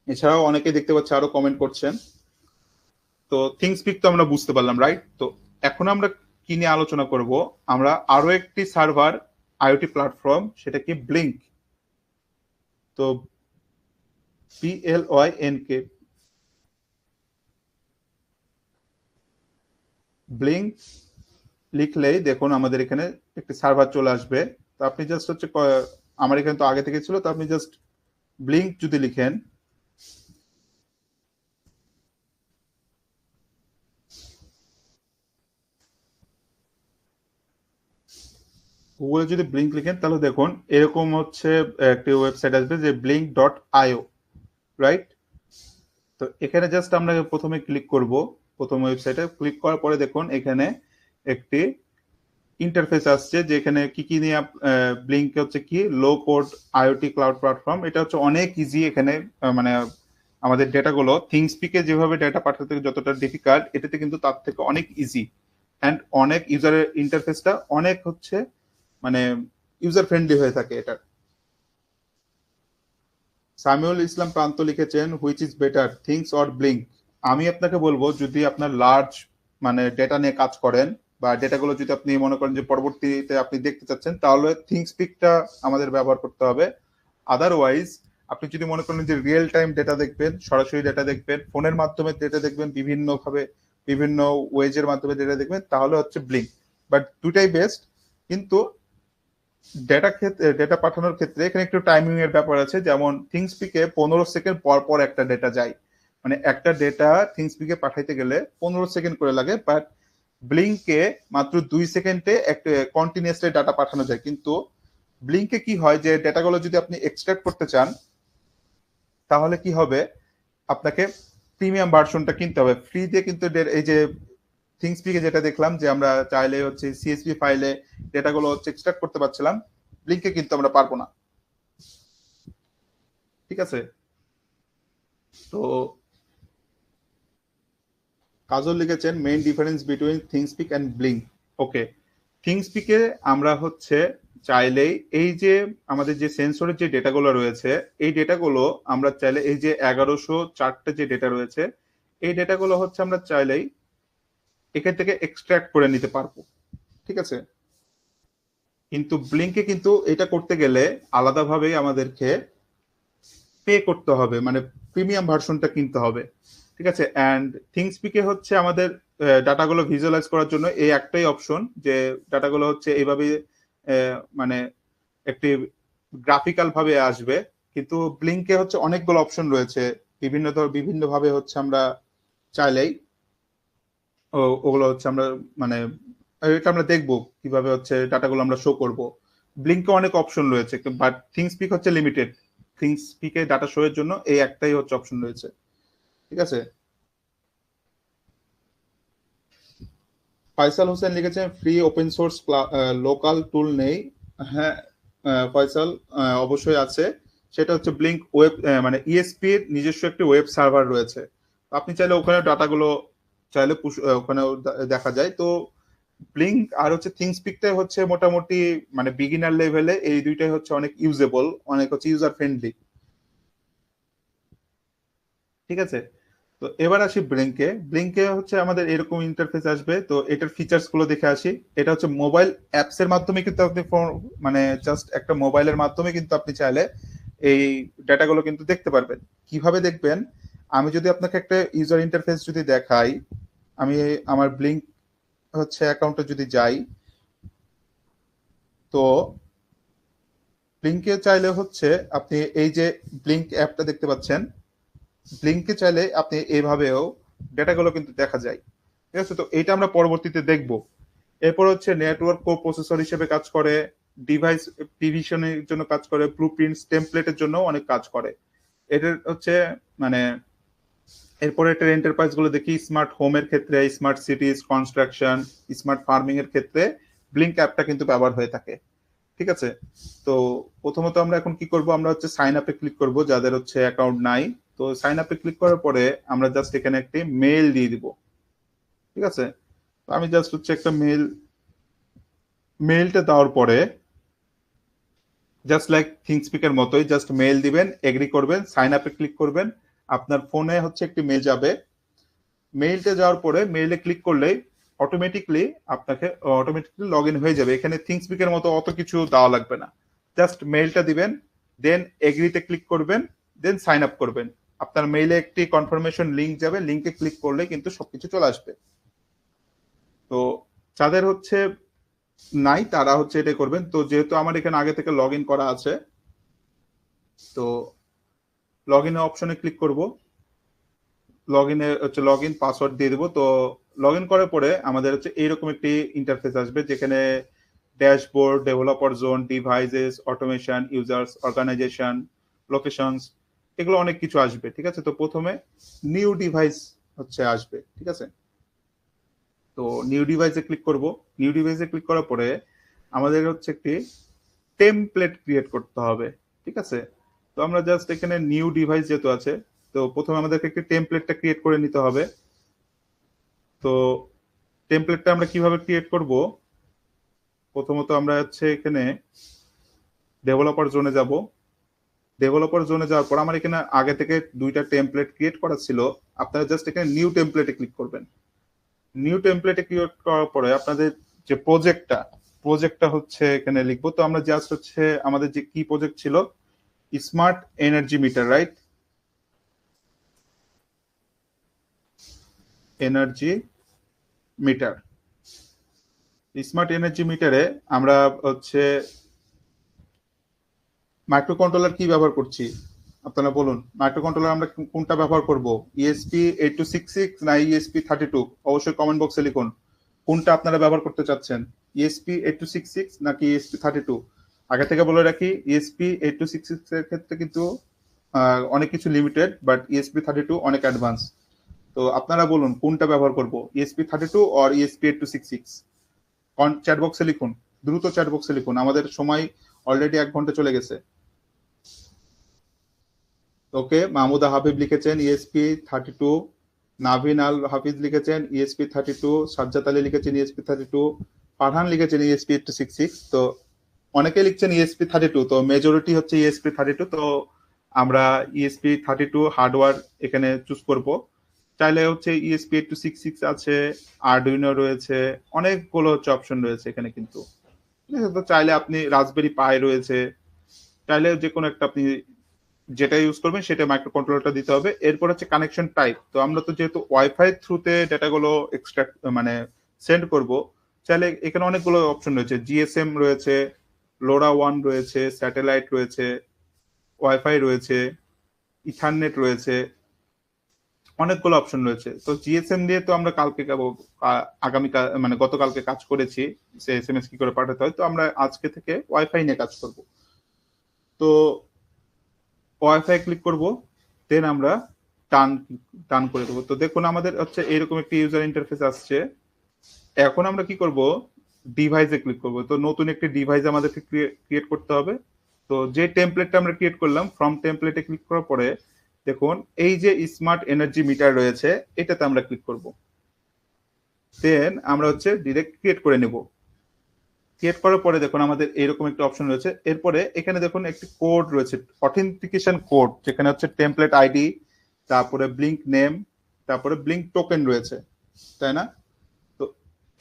এছাড়াও অনেকে দেখতে পাচ্ছি আরো কমেন্ট করছেন। তো থিংসপিক তো আমরা বুঝতে পারলাম, রাইট। তো এখন আমরা কি নিয়ে আলোচনা করব, আমরা আরো একটি সার্ভার আইওটি প্ল্যাটফর্ম, সেটা কি ব্লিঙ্ক। তো BLYNK, ব্লিঙ্ক লিখলেই দেখুন আমাদের এখানে একটি সার্ভার চলে আসবে। তো আপনি জাস্ট হচ্ছে আমার এখানে তো আগে থেকে ছিল, তো আপনি জাস্ট ব্লিঙ্ক যদি লিখেন, গুগলে যদি ব্লিঙ্ক লিখেন, তাহলে দেখুন এরকম হচ্ছে একটি ওয়েবসাইট আসবে, যে blink.io, রাইট। তো এখানে জাস্ট আমরা প্রথমে ক্লিক করব, প্রথম ওয়েবসাইটে ক্লিক করার পরে দেখুন এখানে একটি ইন্টারফেস আসছে, যে এখানে কি কি নিয়ে ব্লিঙ্ক হচ্ছে কি লো কোড আইওটি ক্লাউড প্ল্যাটফর্ম। এটা হচ্ছে অনেক ইজি, এখানে মানে আমাদের ডেটাগুলো থিংসপিকে যেভাবে ডেটা পাঠাতে যতটা ডিফিকাল্ট, এটাতে কিন্তু তার থেকে অনেক ইজি অ্যান্ড অনেক ইউজারের ইন্টারফেসটা অনেক হচ্ছে মানে ইউজার ফ্রেন্ডলি হয়ে থাকে এটা। সামিউল ইসলাম প্রান্ত লিখেছেন, which is better things or blink? আমি আপনাকে বলবো, যদি আপনার লার্জ মানে ডেটা নিয়ে কাজ করেন বা ডেটাগুলো যদি আপনি মনে করেন যে পরবর্তীতে আপনি দেখতে চাচ্ছেন, তাহলে থিংসপিকটা আমাদের ব্যবহার করতে হবে। আদারওয়াইজ আপনি যদি মনে করেন যে রিয়েল টাইম ডেটা দেখবেন, সরাসরি ডেটা দেখবেন, ফোনের মাধ্যমে ডেটা দেখবেন, বিভিন্ন ভাবে বিভিন্ন ওয়েজের মাধ্যমে ডেটা দেখবেন, তাহলে হচ্ছে ব্লিঙ্ক। বাট দুটাই বেস্ট। কিন্তু ডেটা পাঠানোর ক্ষেত্রে এখানে একটু টাইমিং এর ব্যাপার আছে। যেমন থিংসপিকে 15 সেকেন্ড পর পর একটা ডেটা যায়, মানে একটা ডেটা থিংসপিকে পাঠাইতে গেলে 15 সেকেন্ড করে লাগে। বাট ব্লিঙ্কে মাত্র 2 সেকেন্ডে একটা কন্টিনিউয়াসলি ডাটা পাঠানো যায়। কিন্তু ব্লিঙ্কে কি হয়, যে ডেটাগুলো যদি আপনি এক্সট্রাক্ট করতে চান, তাহলে কি হবে, আপনাকে প্রিমিয়াম ভার্সনটা কিনতে হবে। ফ্রি দিয়ে কিন্তু এই যে থিংসপিকে যেটা দেখলাম যে আমরা চাইলে হচ্ছে সিএসভি ফাইলে ডেটাগুলো হচ্ছে এক্সট্রাক্ট করতে পারছিলাম, ব্লিঙ্কে কিন্তু আমরা পারবো না। ঠিক আছে? তো কাজল লিখেছেন, main difference between ThingSpeak and Blynk. Okay, থিংসপিকে আমরা হচ্ছে চাইলেই এই যে আমাদের যে সেন্সরের যে ডেটাগুলো রয়েছে, এই ডেটাগুলো আমরা চাইলে এই যে 1104টা যে ডেটা রয়েছে, এই ডেটাগুলো হচ্ছে আমরা চাইলেই এখান থেকে এক্সট্রাক্ট করে নিতে পারবো। ঠিক আছে? কিন্তু ব্লিঙ্কে কিন্তু এটা করতে গেলে আলাদাভাবে আমাদেরকে পে করতে হবে, মানে প্রিমিয়াম ভার্সনটা কিনতে হবে। ঠিক আছে? অ্যান্ড থিংসপিকে হচ্ছে আমাদের ডাটাগুলো ভিজুয়ালাইজ করার জন্য এই একটাই অপশন, যে ডাটাগুলো হচ্ছে এইভাবে মানে একটি গ্রাফিক্যাল ভাবে আসবে। কিন্তু ব্লিঙ্কে হচ্ছে অনেকগুলো অপশন রয়েছে, বিভিন্ন ভাবে হচ্ছে আমরা চাইলেই ওগুলো হচ্ছে আমরা মানে এটা আমরা দেখবো কিভাবে হচ্ছে ডাটাগুলো আমরা শো করব। ব্লিঙ্কে অনেক অপশন রয়েছে, বাট থিংসপিক হচ্ছে লিমিটেড। থিংসপিকে ডাটা শো এর জন্য এই একটাই হচ্ছে অপশন রয়েছে। ঠিক আছে? ফয়সাল হোসেন লিখেছেন, ফ্রি ওপেন সোর্স লোকাল টুল নেই। হ্যাঁ, ফয়সাল, অবশ্যই আছে। সেটা হচ্ছে ব্লিঙ্ক ওয়েব, মানে ইএসপি এর নিজস্ব একটি ওয়েব সার্ভার রয়েছে। আপনি চাইলে ওখানে ডাটাগুলো চাইলে ওখানেও দেখা যায়। তো ব্লিঙ্ক আর হচ্ছে থিংসপিকটাই হচ্ছে মোটামুটি মানে বিগিনার লেভেলে, এই দুইটাই হচ্ছে অনেক ইউজেবল, অনেক হচ্ছে ইউজার ফ্রেন্ডলি। ঠিক আছে? তো এবার আসি ব্লিঙ্কে। ব্লিঙ্কে হচ্ছে আমাদের এরকম ইন্টারফেস আসবে। তো এটার ফিচার্স গুলো দেখে আসি। এটা হচ্ছে মোবাইল অ্যাপস এর মাধ্যমে কিন্তু আপনি মানে জাস্ট একটা মোবাইলের মাধ্যমে কিন্তু আপনি চাইলে এই ডেটাগুলো কিন্তু দেখতে পারবেন। কিভাবে দেখবেন? আমি যদি আপনাকে একটা ইউজার ইন্টারফেস যদি দেখাই, আমি আমার ব্লিঙ্ক হচ্ছে অ্যাকাউন্টে যদি যাই, তো ব্লিঙ্কে চাইলে হচ্ছে আপনি এই যে ব্লিঙ্ক অ্যাপটা দেখতে পাচ্ছেন, ব্লিঙ্কে চাইলে আপনি এইভাবেও ডেটাগুলো কিন্তু দেখা যায়। ঠিক আছে? তো এটা আমরা পরবর্তীতে দেখব। এরপর হচ্ছে নেটওয়ার্ক কো প্রসেসর হিসেবে কাজ করে, ডিভাইস প্রিভিশনের জন্য কাজ করে, ব্লুপ্রিন্টস টেমপ্লেটের জন্য অনেক কাজ করে। এটার হচ্ছে মানে এরপরে এটার এন্টারপ্রাইজ গুলো দেখি, স্মার্ট হোমের ক্ষেত্রে, স্মার্ট সিটিজ কনস্ট্রাকশন, স্মার্ট ফার্মিং এর ক্ষেত্রে ব্লিঙ্ক অ্যাপটা কিন্তু ব্যবহার হয়ে থাকে। ঠিক আছে? তো প্রথমত আমরা এখন কি করব, আমরা হচ্ছে সাইন আপে ক্লিক করব যাদের হচ্ছে অ্যাকাউন্ট নাই। তো সাইন আপে ক্লিক করার পরে আমরা জাস্ট এখানে একটি মেইল দিয়ে দিব। ঠিক আছে? তো আমি জাস্ট হচ্ছে একটা মেইলটা দেওয়ার পরে জাস্ট লাইক থিংসপিকের মতোই জাস্ট মেইল দিবেন, এগ্রি করবেন, সাইন আপে ক্লিক করবেন। আপনার ফোনে হচ্ছে একটি মেইল যাবে। মেইলটা যাওয়ার পরে মেইলে ক্লিক করলেই অটোমেটিকলি লগ ইন হয়ে যাবে। এখানে থিংসপিকের মতো অত কিছু দেওয়া লাগবে না। জাস্ট মেইলটা দিবেন, দেন এগ্রিতে ক্লিক করবেন, দেন সাইন আপ করবেন। আপনার মেইলে একটি কনফার্মেশন লিংক যাবে, লিংকে ক্লিক করলে কিন্তু সবকিছু চলে আসবে। তো যাদের হচ্ছে নাই তারা হচ্ছে এটা করবেন। তো যেহেতু আমার এখানে আগে থেকে লগ ইন করা আছে, তো লগ ইন অপশনে ক্লিক করব। লগ ইনে হচ্ছে লগ ইন পাসওয়ার্ড দিয়ে দেবো। তো লগ ইন করার পরে আমাদের হচ্ছে এইরকম একটি ইন্টারফেস আসবে, যেখানে dashboard, developer zone, devices, automation, users, organization, locations, এগুলো অনেক কিছু আসবে। ঠিক আছে? তো প্রথমে নিউ ডিভাইস হচ্ছে আসবে। ঠিক আছে? তো নিউ ডিভাইসে ক্লিক করব। নিউ ডিভাইসে ক্লিক করার পরে আমাদের হচ্ছে একটি টেমপ্লেট ক্রিয়েট করতে হবে। ঠিক আছে? তো আমরা জাস্ট এখানে নিউ ডিভাইস যেহেতু আছে, তো প্রথমে আমাদেরকে একটি টেমপ্লেটটা ক্রিয়েট করে নিতে হবে। তো টেমপ্লেটটা আমরা কিভাবে ক্রিয়েট করব, প্রথমত আমরা হচ্ছে এখানে ডেভেলপার জোনে যাব। ডেভেলপার জোনে যাওয়ার পর আমার এখানে আগে থেকে দুইটা টেমপ্লেট ক্রিয়েট করা ছিল। আপনারা জাস্ট এখানে নিউ টেমপ্লেটে ক্লিক করবেন। নিউ টেমপ্লেটে ক্রিয়েট করার পরে আপনাদের যে প্রজেক্টটা হচ্ছে এখানে লিখবো। তো আমরা জাস্ট হচ্ছে আমাদের যে কি প্রজেক্ট ছিল, smart energy meter, right? Energy meter. Smart energy মিটারে আমরা হচ্ছে মাইক্রো কন্ট্রোলার কি ব্যবহার করছি, আপনারা বলুন। মাইক্রো কন্ট্রোলার আমরা কোনটা ব্যবহার করব, ইএসপি 8266 না ইএসপি 32? অবশ্যই কমেন্ট বক্সে লিখুন কোনটা আপনারা ব্যবহার করতে চাচ্ছেন, ইএসপি 8266 নাকি ইএসপি 32। আগে থেকে বলে রাখি, ইএসপি 8266 এর ক্ষেত্রে কিন্তু অনেক কিছু লিমিটেড, বাট ইএসপি 32 অনেক অ্যাডভান্স। তো আপনারা বলুন কোনটা ব্যবহার করব, ইএসপি 32 অর ইএসপি 8266? চ্যাট বক্সে লিখুন, দ্রুত চ্যাট বক্সে লিখুন, আমাদের সময় অলরেডি 1 ঘন্টা চলে গেছে। ওকে, মাহমুদা হাবিব লিখেছেন ইএসপি 32, নাভিন আল হাফিজ লিখেছেন ইএসপি 32, সাজ্জাদ আলী লিখেছেন ইএসপি 32, ফারহান লিখেছেন ইএসপি 866। তো অনেকে লিখছেন ইএসপি 32, তো মেজরিটি হচ্ছে ইএসপি 32। তো আমরা ইএসপি 32 হার্ডওয়্যার এখানে চুজ করব। চাইলে হচ্ছে ইএসপি 866 আছে, আরডুইনো রয়েছে, অনেকগুলো হচ্ছে অপশন রয়েছে এখানে কিন্তু। তো চাইলে আপনি রাসবেরি পাই রয়েছে, চাইলে যে কোনো একটা আপনি যেটা ইউজ করবেন সেটা মাইক্রো কন্ট্রোলারটা দিতে হবে। এরপর হচ্ছে কানেকশন টাইপ। তো আমরা তো যেহেতু ওয়াইফাই থ্রুতে ডেটাগুলো এক্সট্রাক্ট মানে সেন্ড করব, চাইলে এখানে অনেকগুলো অপশন রয়েছে, জিএসএম রয়েছে, লোরা ওয়ান রয়েছে, স্যাটেলাইট রয়েছে, ওয়াইফাই রয়েছে, ইথারনেট রয়েছে, অনেকগুলো অপশন রয়েছে। তো জিএসএম দিয়ে তো আমরা কালকে আগামীকাল মানে গতকালকে কাজ করেছি, সে এসএমএস কি করে পাঠাতে হয়। তো আমরা আজকে থেকে ওয়াইফাই নিয়ে কাজ করব। তো ওয়াইফাই ক্লিক করব, দেন আমরা টান টান করে দেবো। তো দেখুন আমাদের হচ্ছে এরকম একটি ইউজার ইন্টারফেস আসছে। এখন আমরা কি করব, ডিভাইসে ক্লিক করব। তো নতুন একটি ডিভাইস আমাদেরকে ক্রিয়েট করতে হবে। তো যে টেমপ্লেটটা আমরা ক্রিয়েট করলাম, ফ্রম টেমপ্লেটে ক্লিক করার পরে দেখুন এই যে স্মার্ট এনার্জি মিটার রয়েছে, এটাতে আমরা ক্লিক করব। দেন আমরা হচ্ছে ডিরেক্ট ক্রিয়েট করে নেব। ক্রিয়েট করার পরে দেখুন আমাদের এরকম একটা অপশন রয়েছে। এরপরে এখানে দেখুন একটি কোড রয়েছে, অথেন্টিকেশন কোড, যেখানে হচ্ছে টেমপ্লেট আইডি, তারপরে ব্লিঙ্ক নেম, তারপরে ব্লিঙ্ক টোকেন রয়েছে, তাই না? তো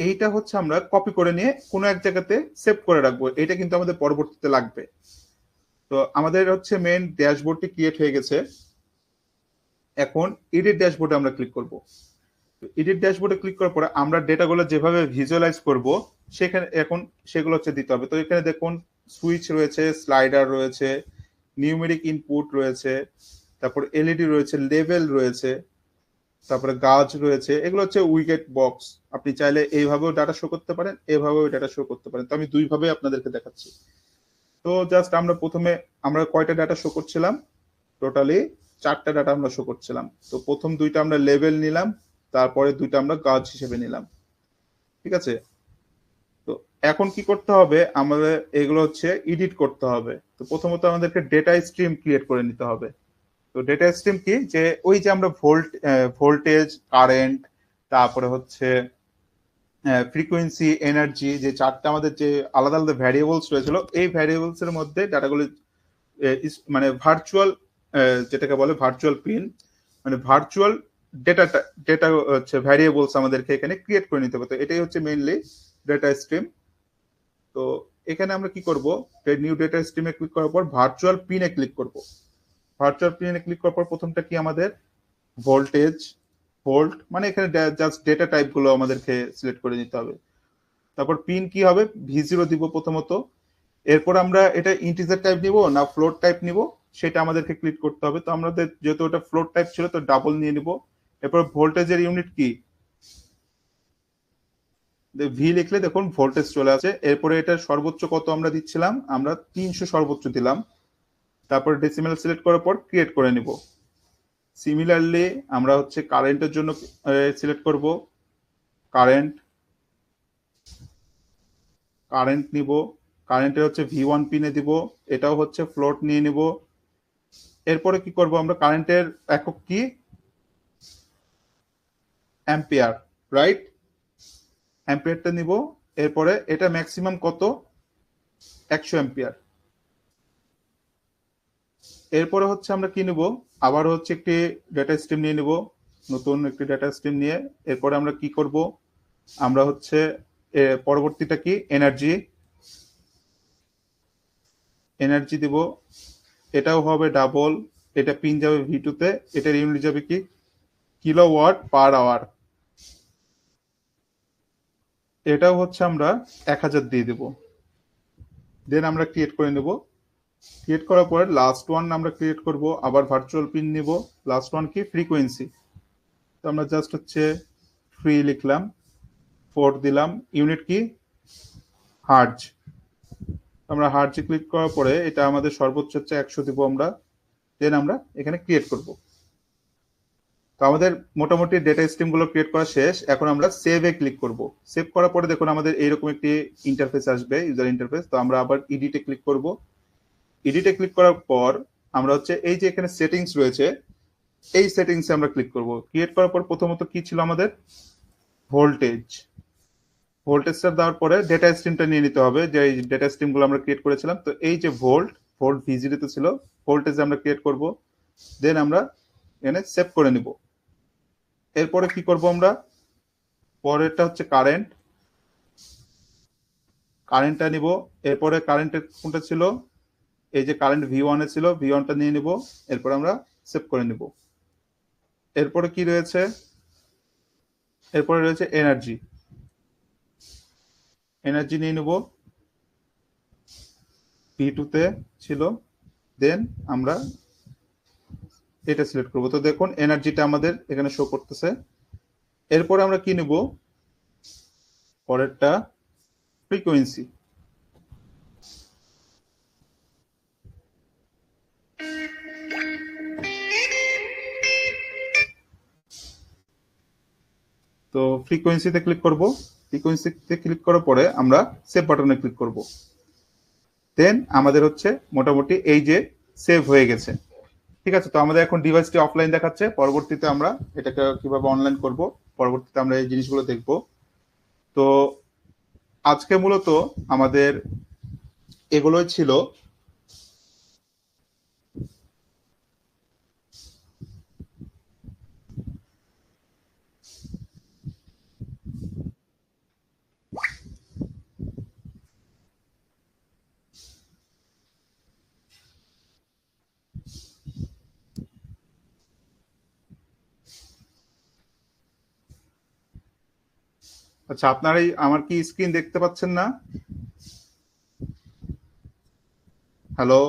এইটা হচ্ছে আমরা কপি করে নিয়ে কোনো এক জায়গাতে সেভ করে রাখবো, এটা কিন্তু আমাদের পরবর্তীতে লাগবে। তো আমাদের হচ্ছে মেইন ড্যাশবোর্ডটি ক্রিয়েট হয়ে গেছে। এখন এডিট ড্যাশবোর্ডে আমরা ক্লিক করব। এডিট ড্যাশবোর্ডে ক্লিক করার পরে আমরা ডেটাগুলো যেভাবে ভিজুয়ালাইজ করব সেখানে এখন সেগুলো হচ্ছে দিতে হবে। তো এখানে দেখুন সুইচ রয়েছে, স্লাইডার রয়েছে, নিউমেরিক ইনপুট রয়েছে, তারপর এলইডি রয়েছে, লেভেল রয়েছে, তারপরে গাজ রয়েছে, এগুলো হচ্ছে উইকেট বক্স। আপনি চাইলে এইভাবেও ডাটা শো করতে পারেন, এভাবেও ডাটা শো করতে পারেন। তো আমি দুইভাবে আপনাদেরকে দেখাচ্ছি। তো জাস্ট আমরা প্রথমে আমরা কয়টা ডাটা শো করছিলাম, টোটালি 4টা ডাটা আমরা শো করছিলাম। তো প্রথম 2টা আমরা লেভেল নিলাম, তারপরে 2টা আমরা গাজ হিসেবে নিলাম, ঠিক আছে? তো এখন কি করতে হবে, আমাদের এগুলো হচ্ছে এডিট করতে হবে। তো প্রথমত আমাদেরকে ডেটা স্ট্রিম ক্রিয়েট করে নিতে হবে। তো ডেটা স্ট্রিম কি, যে ওই যে আমরা ভোল্টেজ, কারেন্ট, তারপরে হচ্ছে ফ্রিকোয়েন্সি, এনার্জি, যে 4টা আমাদের যে আলাদা আলাদা ভ্যারিয়েবলস রয়েছিল, এই ভ্যারিয়েবলস এর মধ্যে ডাটাগুলো মানে ভার্চুয়াল, যেটাকে বলে ভার্চুয়াল পিন, মানে ভার্চুয়াল ডেটা হচ্ছে ভ্যারিয়েবলস আমাদেরকে এখানে ক্রিয়েট করে নিতে হবে। তো এটাই হচ্ছে মেইনলি ডেটা স্ট্রিম। তো এখানে আমরা কি করব, নিউ ডেটা স্ট্রিমে ক্লিক করার পর ভার্চুয়াল পিনে ক্লিক করব। ভার্চুয়াল পিনে ক্লিক করার পর প্রথমটা কি আমাদের ভোল্টেজ, ভোল্ট, মানে এখানে জাস্ট ডেটা টাইপ গুলো আমাদেরকে সিলেক্ট করে নিতে হবে। তারপর পিন কি হবে, V0 দিব প্রথমত। এরপর আমরা এটা ইন্টিজার টাইপ নিব না ফ্লোট টাইপ নিব, সেটা আমাদেরকে ক্লিক করতে হবে। তো আমাদের যেহেতু ওটা ফ্লোট টাইপ ছিল, তো ডাবল নিয়ে নিব। এরপর ভোল্টেজের ইউনিট কি, ভি লিখলে দেখুন ভোল্টেজ চলে আসে। এরপরে এটা সর্বোচ্চ কত আমরা দিচ্ছিলাম, আমরা 300 সর্বোচ্চ দিলাম। তারপর ডেসিমেল সিলেক্ট করার পর ক্রিয়েট করে নিব। সিমিলারলি আমরা হচ্ছে কারেন্টের জন্য সিলেক্ট করব, কারেন্ট, কারেন্ট নিব, কারেন্টের হচ্ছে V1 পিনে দিব, এটাও হচ্ছে ফ্লোট নিয়ে নিব। এরপরে কি করব আমরা, কারেন্টের একক কি, অ্যাম্পিয়ার, রাইট? অ্যাম্পিয়ারটা নিব। এরপরে এটা ম্যাক্সিমাম কত, 100 অ্যাম্পিয়ার। এরপরে হচ্ছে আমরা কি নিব, আবার হচ্ছে একটি ডেটা স্ট্রিম নিয়ে নিব, নতুন একটি ডেটা স্ট্রিম নিয়ে। এরপরে আমরা কি করব, আমরা হচ্ছে পরবর্তীটা কি, এনার্জি, এনার্জি দিব। এটাও হবে ডাবল, এটা পিন যাবে V2 তে, এটার ইউনিট যাবে কি, কিলোওয়াট পার আওয়ার। এটাও হচ্ছে আমরা 1000 দিয়ে দেব। দেন আমরা ক্রিয়েট করে নেব। ক্রিয়েট করার পর লাস্ট ওয়ান আমরা ক্রিয়েট করব, আবার ভার্চুয়াল পিন নিব। লাস্ট ওয়ান কি, ফ্রিকোয়েন্সি। তো আমরা জাস্ট হচ্ছে ফ্রি লিখলাম, 4 দিলাম, ইউনিট কি, হার্জ। আমরা হার্জে ক্লিক করার পরে এটা আমাদের সর্বোচ্চ হচ্ছে 100 দিব আমরা। দেন আমরা এখানে ক্রিয়েট করব। তো আমাদের মোটামুটি ডেটা স্ট্রিম গুলো ক্রিয়েট করা শেষ। এখন আমরা সেভ এ ক্লিক করব। সেভ করার পরে দেখুন আমাদের এইরকম একটি ইন্টারফেস আসবে, ইউজার ইন্টারফেস। তো আমরা আবার এডিটে ক্লিক করব। এডিটে ক্লিক করার পর আমরা হচ্ছে এই যে এখানে সেটিংস রয়েছে, এই সেটিংসে আমরা ক্লিক করব। ক্রিয়েট করার পর প্রথমত কি ছিল আমাদের, ভোল্টেজ। ভোল্টেজটা দেওয়ার পরে ডেটা স্ট্রিমটা নিয়ে নিতে হবে, যে এই ডেটা স্ট্রিম গুলো আমরা ক্রিয়েট করেছিলাম। তো এই যে ভোল্ট, ভোল্ট V0 তে ছিল, ভোল্টেজ আমরা ক্রিয়েট করব। দেন আমরা এখানে সেভ করে নিব। এরপরে কি করব আমরা, পরেরটা হচ্ছে কারেন্ট, কারেন্টটা নিব। এরপরে কারেন্টের কোনটা ছিল, এই যে কারেন্ট V1 এ ছিল, V1টা নিয়ে নিব। এরপর আমরা সেভ করে নিব। এরপরে কি রয়েছে, এরপরে রয়েছে এনার্জি, এনার্জি নিয়ে নিব, V2 তে ছিল। দেন আমরা এটা সিলেক্ট করব। তো দেখুন এনার্জিটা আমাদের এখানে শো করতেছে। এরপরে আমরা কি নিব, পরেরটা ফ্রিকোয়েন্সি। তো ফ্রিকোয়েন্সিতে ক্লিক করব। ফ্রিকোয়েন্সিতে ক্লিক করার পরে আমরা সেভ বাটনে ক্লিক করব। দেন আমাদের হচ্ছে মোটামুটি এই যে সেভ হয়ে গেছে। ঠিক আছে, তো আমাদের এখন ডিভাইসটি অফলাইন দেখাচ্ছে। পরবর্তীতে আমরা এটাকে কিভাবে অনলাইন করব, পরবর্তীতে আমরা এই জিনিসগুলো দেখব। তো আজকে মূলত আমাদের এগুলোই ছিল। আচ্ছা, আপনারা আমার কি স্ক্রিন দেখতে পাচ্ছেন না? হ্যালো?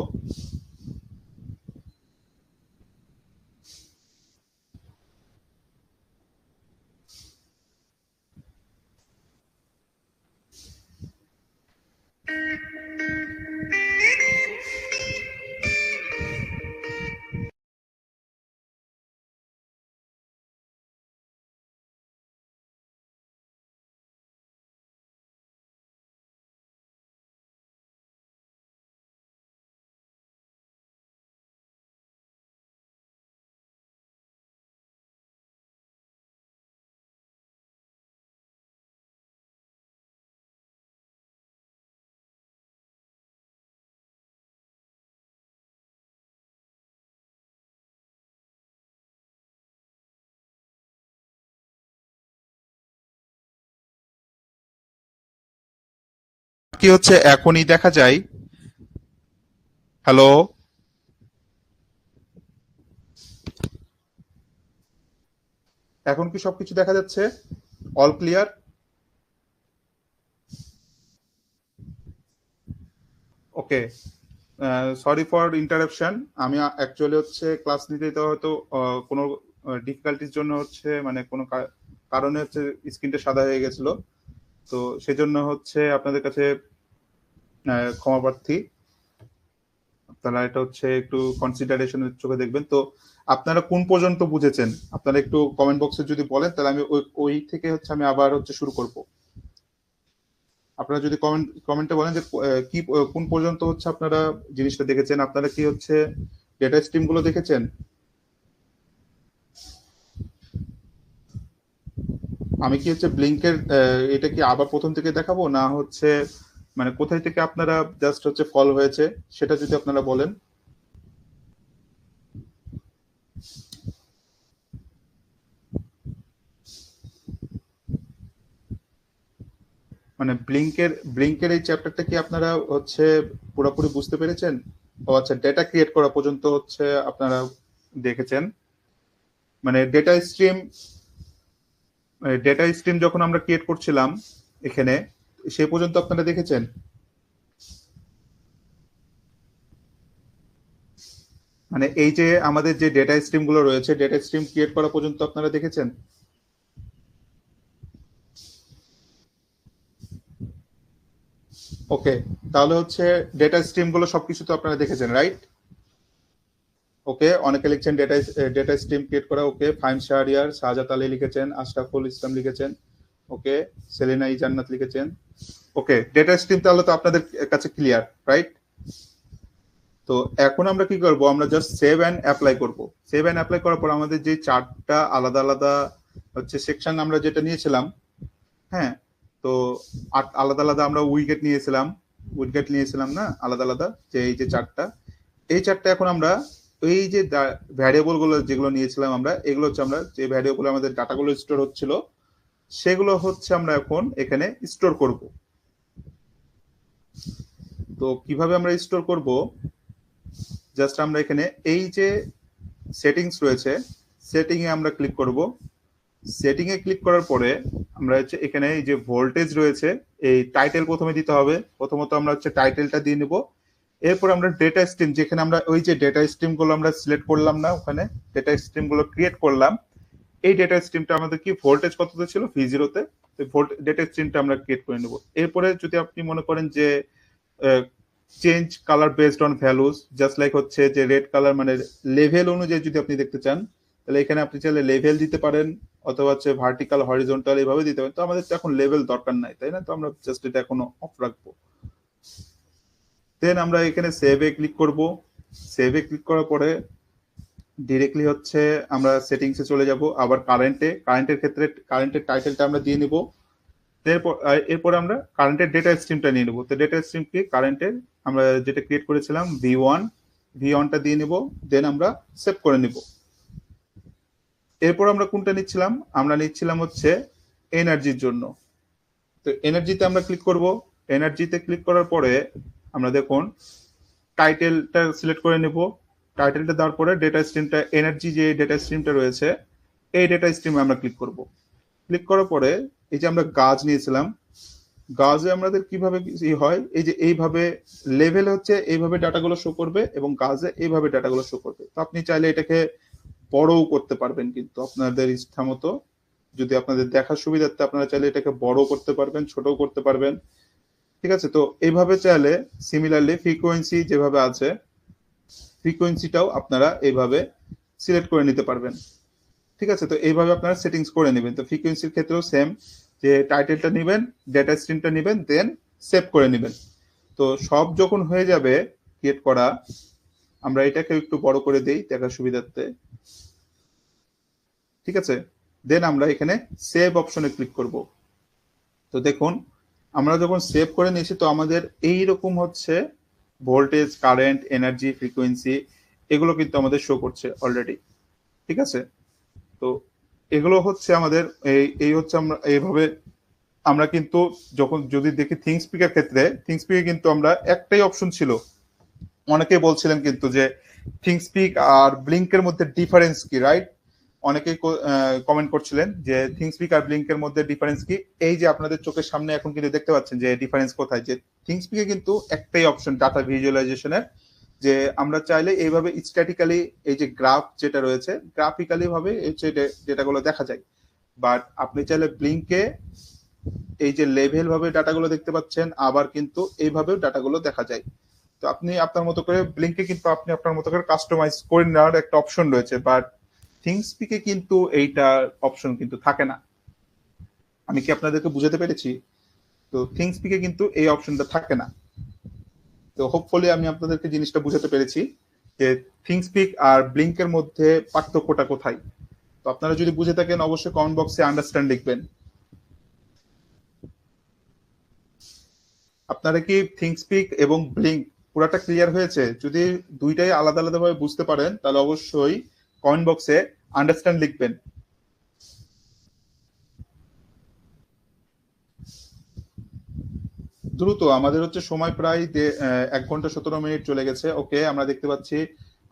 কি হচ্ছে এখনই দেখা যায়? হ্যালো? এখন কি সবকিছু দেখা যাচ্ছে? All clear? Okay, sorry for interruption. আমি অ্যাকচুয়ালি হচ্ছে ক্লাস নিতে তো হয়তো কোনো ডিফিকাল্টির জন্য হচ্ছে, মানে কোনো কারণে হচ্ছে স্ক্রিনটা সাদা হয়ে গেছিল। তো সেজন্য হচ্ছে আপনাদের কাছে ক্ষমা প্রার্থী। আপনারা এটা হচ্ছে একটু কনসিডারেশনের চোখে দেখবেন। তো আপনারা কোন পর্যন্ত বুঝেছেন, আপনারা একটু কমেন্ট বক্সে যদি বলেন, তাহলে আমি ওই থেকে হচ্ছে আমি আবার হচ্ছে শুরু করব। আপনারা যদি কমেন্টে বলেন যে কি কোন পর্যন্ত হচ্ছে আপনারা জিনিসটা দেখেছেন, আপনারা কি হচ্ছে ডেটা স্ট্রিম গুলো দেখেছেন? আমি কি হচ্ছে ব্লিঙ্কের এটা কি আবার প্রথম থেকে দেখাবো, না হচ্ছে মানে কোথায় থেকে আপনারা জাস্ট হচ্ছে ফল হয়েছে সেটা যদি আপনারা বলেন। মানে ব্লিঙ্কের এই চ্যাপ্টারটা কি আপনারা হচ্ছে পুরোপুরি বুঝতে পেরেছেন? ও আচ্ছা, ডেটা ক্রিয়েট করা পর্যন্ত হচ্ছে আপনারা দেখেছেন। মানে ডেটা স্ট্রিম যখন আমরা ক্রিয়েট করছিলাম এখানে, সে পর্যন্ত আপনারা দেখেছেন? মানে এই যে আমাদের যে ডেটা স্ট্রিম গুলো রয়েছে, ডেটা স্ট্রিম ক্রিয়েট করা পর্যন্ত আপনারা দেখেছেন? ওকে, তাহলে হচ্ছে ডেটা স্ট্রিম গুলো সবকিছু তো আপনারা দেখেছেন, রাইট? ওকে, অনেকে লিখছেন ডেটা স্ট্রিম ক্রিয়েট করা। ওকে, ফাহিম শাহরিয়ার, শাহজাদ আলী লিখেছেন, আশরাফুল ইসলাম লিখেছেন। ওকে, সেলিনা ই জান্নাত লিখেছেন। ওকে, ডেটা স্ট্রিম তাহলে তো আপনাদের কাছে ক্লিয়ার, রাইট? তো এখন আমরা কি করব, আমরা জাস্ট সেভ অ্যান্ড অ্যাপ্লাই করব। সেভ অ্যান্ড অ্যাপ্লাই করার পর আমাদের যে চারটা আলাদা আলাদা হচ্ছে সেকশন আমরা যেটা নিয়েছিলাম, হ্যাঁ, তো আলাদা আলাদা আমরা উইডগেট নিয়েছিলাম না, আলাদা আলাদা, যে এই যে চারটা, এই চারটা এখন আমরা এই যে ভ্যারিয়েবল গুলো যেগুলো নিয়েছিলাম আমরা, এগুলো হচ্ছে আমরা যে ভ্যারিয়েবল আমাদের ডাটাগুলো স্টোর হচ্ছিল সেগুলো হচ্ছে আমরা এখন এখানে স্টোর করব। তো কিভাবে আমরা স্টোর করব, জাস্ট আমরা এখানে এই যে সেটিংস রয়েছে, সেটিং এ আমরা ক্লিক করব। সেটিং এ ক্লিক করার পরে আমরা হচ্ছে এখানে এই যে ভোল্টেজ রয়েছে, এই টাইটেল প্রথমে দিতে হবে। প্রথমত আমরা হচ্ছে টাইটেলটা দিয়ে নিব। এরপর আমরা ডেটা স্ট্রিম, যেখানে আমরা ওই যে ডেটা স্ট্রিম গুলো আমরা সিলেক্ট করলাম না, ওখানে ডেটা স্ট্রিম গুলো ক্রিয়েট করলাম, এই ডেটা স্ট্রিমটা আমাদের কি ভোল্টেজ কততে ছিল, V0 তে, ডেটা স্ট্রিমটা আমরা ক্রিয়েট করে নেব। এরপরে যদি আপনি মনে করেন যে change colour based on values, just like হচ্ছে যে রেড কালার মানে লেভেল অনুযায়ী যদি আপনি দেখতে চান, তাহলে এখানে আপনি চাইলে লেভেল দিতে পারেন, অথবা হচ্ছে ভার্টিক্যাল হরিজন্টাল এইভাবে দিতে পারেন। তো আমাদের তো এখন লেভেল দরকার নাই, তাই না? তো আমরা জাস্ট এটা এখনো অফ রাখবো। দেন আমরা এখানে সেভে ক্লিক করব। সেভে ক্লিক করার পরে ডিরেক্টলি হচ্ছে আমরা সেটিংসে চলে যাব। আবার কারেন্টের ক্ষেত্রে কারেন্টের টাইটেলটা আমরা দিয়ে নিব। এরপর আমরা কারেন্টের ডেটা স্ট্রিমটা নিয়ে নেব। তো ডেটা স্ট্রিম কি কারেন্টের আমরা যেটা ক্রিয়েট করেছিলাম V1টা দিয়ে নিব। দেন আমরা সেভ করে নিব। এরপর আমরা কোনটা নিচ্ছিলাম, আমরা নিচ্ছিলাম হচ্ছে এনার্জির জন্য। তো এনার্জিতে আমরা ক্লিক করব। এনার্জিতে ক্লিক করার পরে আমরা দেখুন টাইটেলটা সিলেক্ট করে নেব। টাইটেলটা দেওয়ার পরে ডেটা স্ট্রিমটা, এনার্জি যে ডেটা স্ট্রিমটা রয়েছে, এই ডেটা স্ট্রিমে আমরা ক্লিক করব। ক্লিক করার পরে এই যে আমরা গাজ নিয়েছিলাম, গাজে আমাদের কিভাবে হয়, এই যে এইভাবে লেভেল হচ্ছে এইভাবে ডাটাগুলো শো করবে, এবং গাজে এইভাবে ডাটাগুলো শো করবে। তো আপনি চাইলে এটাকে বড়ও করতে পারবেন, কিন্তু আপনাদের ইচ্ছা মতো, যদি আপনাদের দেখার সুবিধার্থে আপনারা চাইলে এটাকে বড় করতে পারবেন, ছোটও করতে পারবেন। ঠিক আছে, তো এইভাবে চাইলে সিমিলারলি ফ্রিকোয়েন্সি যেভাবে আছে, ফ্রিকোয়েন্সিটাও আপনারা এইভাবে সিলেক্ট করে নিতে পারবেন। ঠিক আছে, তো এইভাবে আপনারা সেটিংস করে নেবেন। তো ফ্রিকোয়েন্সির ক্ষেত্রেও সেম, যে টাইটেলটা নেবেন, ডেটা স্ট্রিমটা নেবেন, দেন সেভ করে নেবেন। তো সব যখন হয়ে যাবে ক্রিয়েট করা, আমরা এটাকে একটু বড় করে দেই দেখার সুবিধার্থে। ঠিক আছে, দেন আমরা এখানে সেভ অপশনে ক্লিক করব। তো দেখুন আমরা যখন সেভ করে নিয়েছি, তো আমাদের এই রকম হচ্ছে ভোল্টেজ, কারেন্ট, এনার্জি, ফ্রিকোয়েন্সি, এগুলো কিন্তু আমাদের শো করছে অলরেডি। ঠিক আছে, তো এগুলো হচ্ছে আমাদের এই হচ্ছে আমরা এইভাবে আমরা কিন্তু যখন যদি দেখি থিংসপিকের ক্ষেত্রে, থিংসপিকে কিন্তু আমরা একটাই অপশন ছিল। অনেকেই বলছিলেন কিন্তু যে থিংসপিক আর ব্লিঙ্কের মধ্যে ডিফারেন্স কি, রাইট? অনেকেই কমেন্ট করছিলেন যে থিংসপিক আর ব্লিঙ্কের মধ্যে ডিফারেন্স কি। এই যে আপনাদের চোখের সামনে এখন কিন্তু দেখতে পাচ্ছেন যে ডিফারেন্স কোথায়, যে থিংসপিকে কিন্তু একটাই অপশন ডাটা ভিজুয়ালাইজেশনের, যে আমরা চাইলে এইভাবে স্ট্যাটিক্যালি এই যে গ্রাফ যেটা রয়েছে, গ্রাফিক্যালি ভাবে ডেটাগুলো দেখা যায়। বাট আপনি চাইলে ব্লিঙ্কে এই যে লেভেল ভাবে ডাটাগুলো দেখতে পাচ্ছেন, আবার কিন্তু এইভাবেও ডাটাগুলো দেখা যায়। তো আপনি আপনার মতো করে ব্লিঙ্কে কিন্তু আপনি আপনার মতো করে কাস্টমাইজ করে নেওয়ার একটা অপশন রয়েছে, বাট থিংসপিকে কিন্তু এইটা অপশন কিন্তু থাকে না। আমি কি আপনাদেরকে বুঝাতে পেরেছি? তো থিংসপিকে কিন্তু এই অপশনটা থাকে না। তো হোপফুলি আমি আপনাদেরকে জিনিসটা বুঝাতে পেরেছি। যে থিংস্পিক আর ব্লিঙ্কের মধ্যে পার্থক্যটা কোথায়। তো আপনারা যদি বুঝে থাকেন অবশ্যই কমেন্ট বক্সে আন্ডারস্ট্যান্ড লিখবেন। আপনারা কি থিংস্পিক এবং ব্লিঙ্ক পুরাটা ক্লিয়ার হয়েছে? যদি দুইটাই আলাদা আলাদাভাবে বুঝতে পারেন তাহলে অবশ্যই কমেন্ট বক্সে আন্ডারস্ট্যান্ড লিখবেন। দ্রুত, আমাদের হচ্ছে সময় প্রায় 1 ঘন্টা 17 মিনিট চলে গেছে। ওকে, আমরা দেখতে পাচ্ছি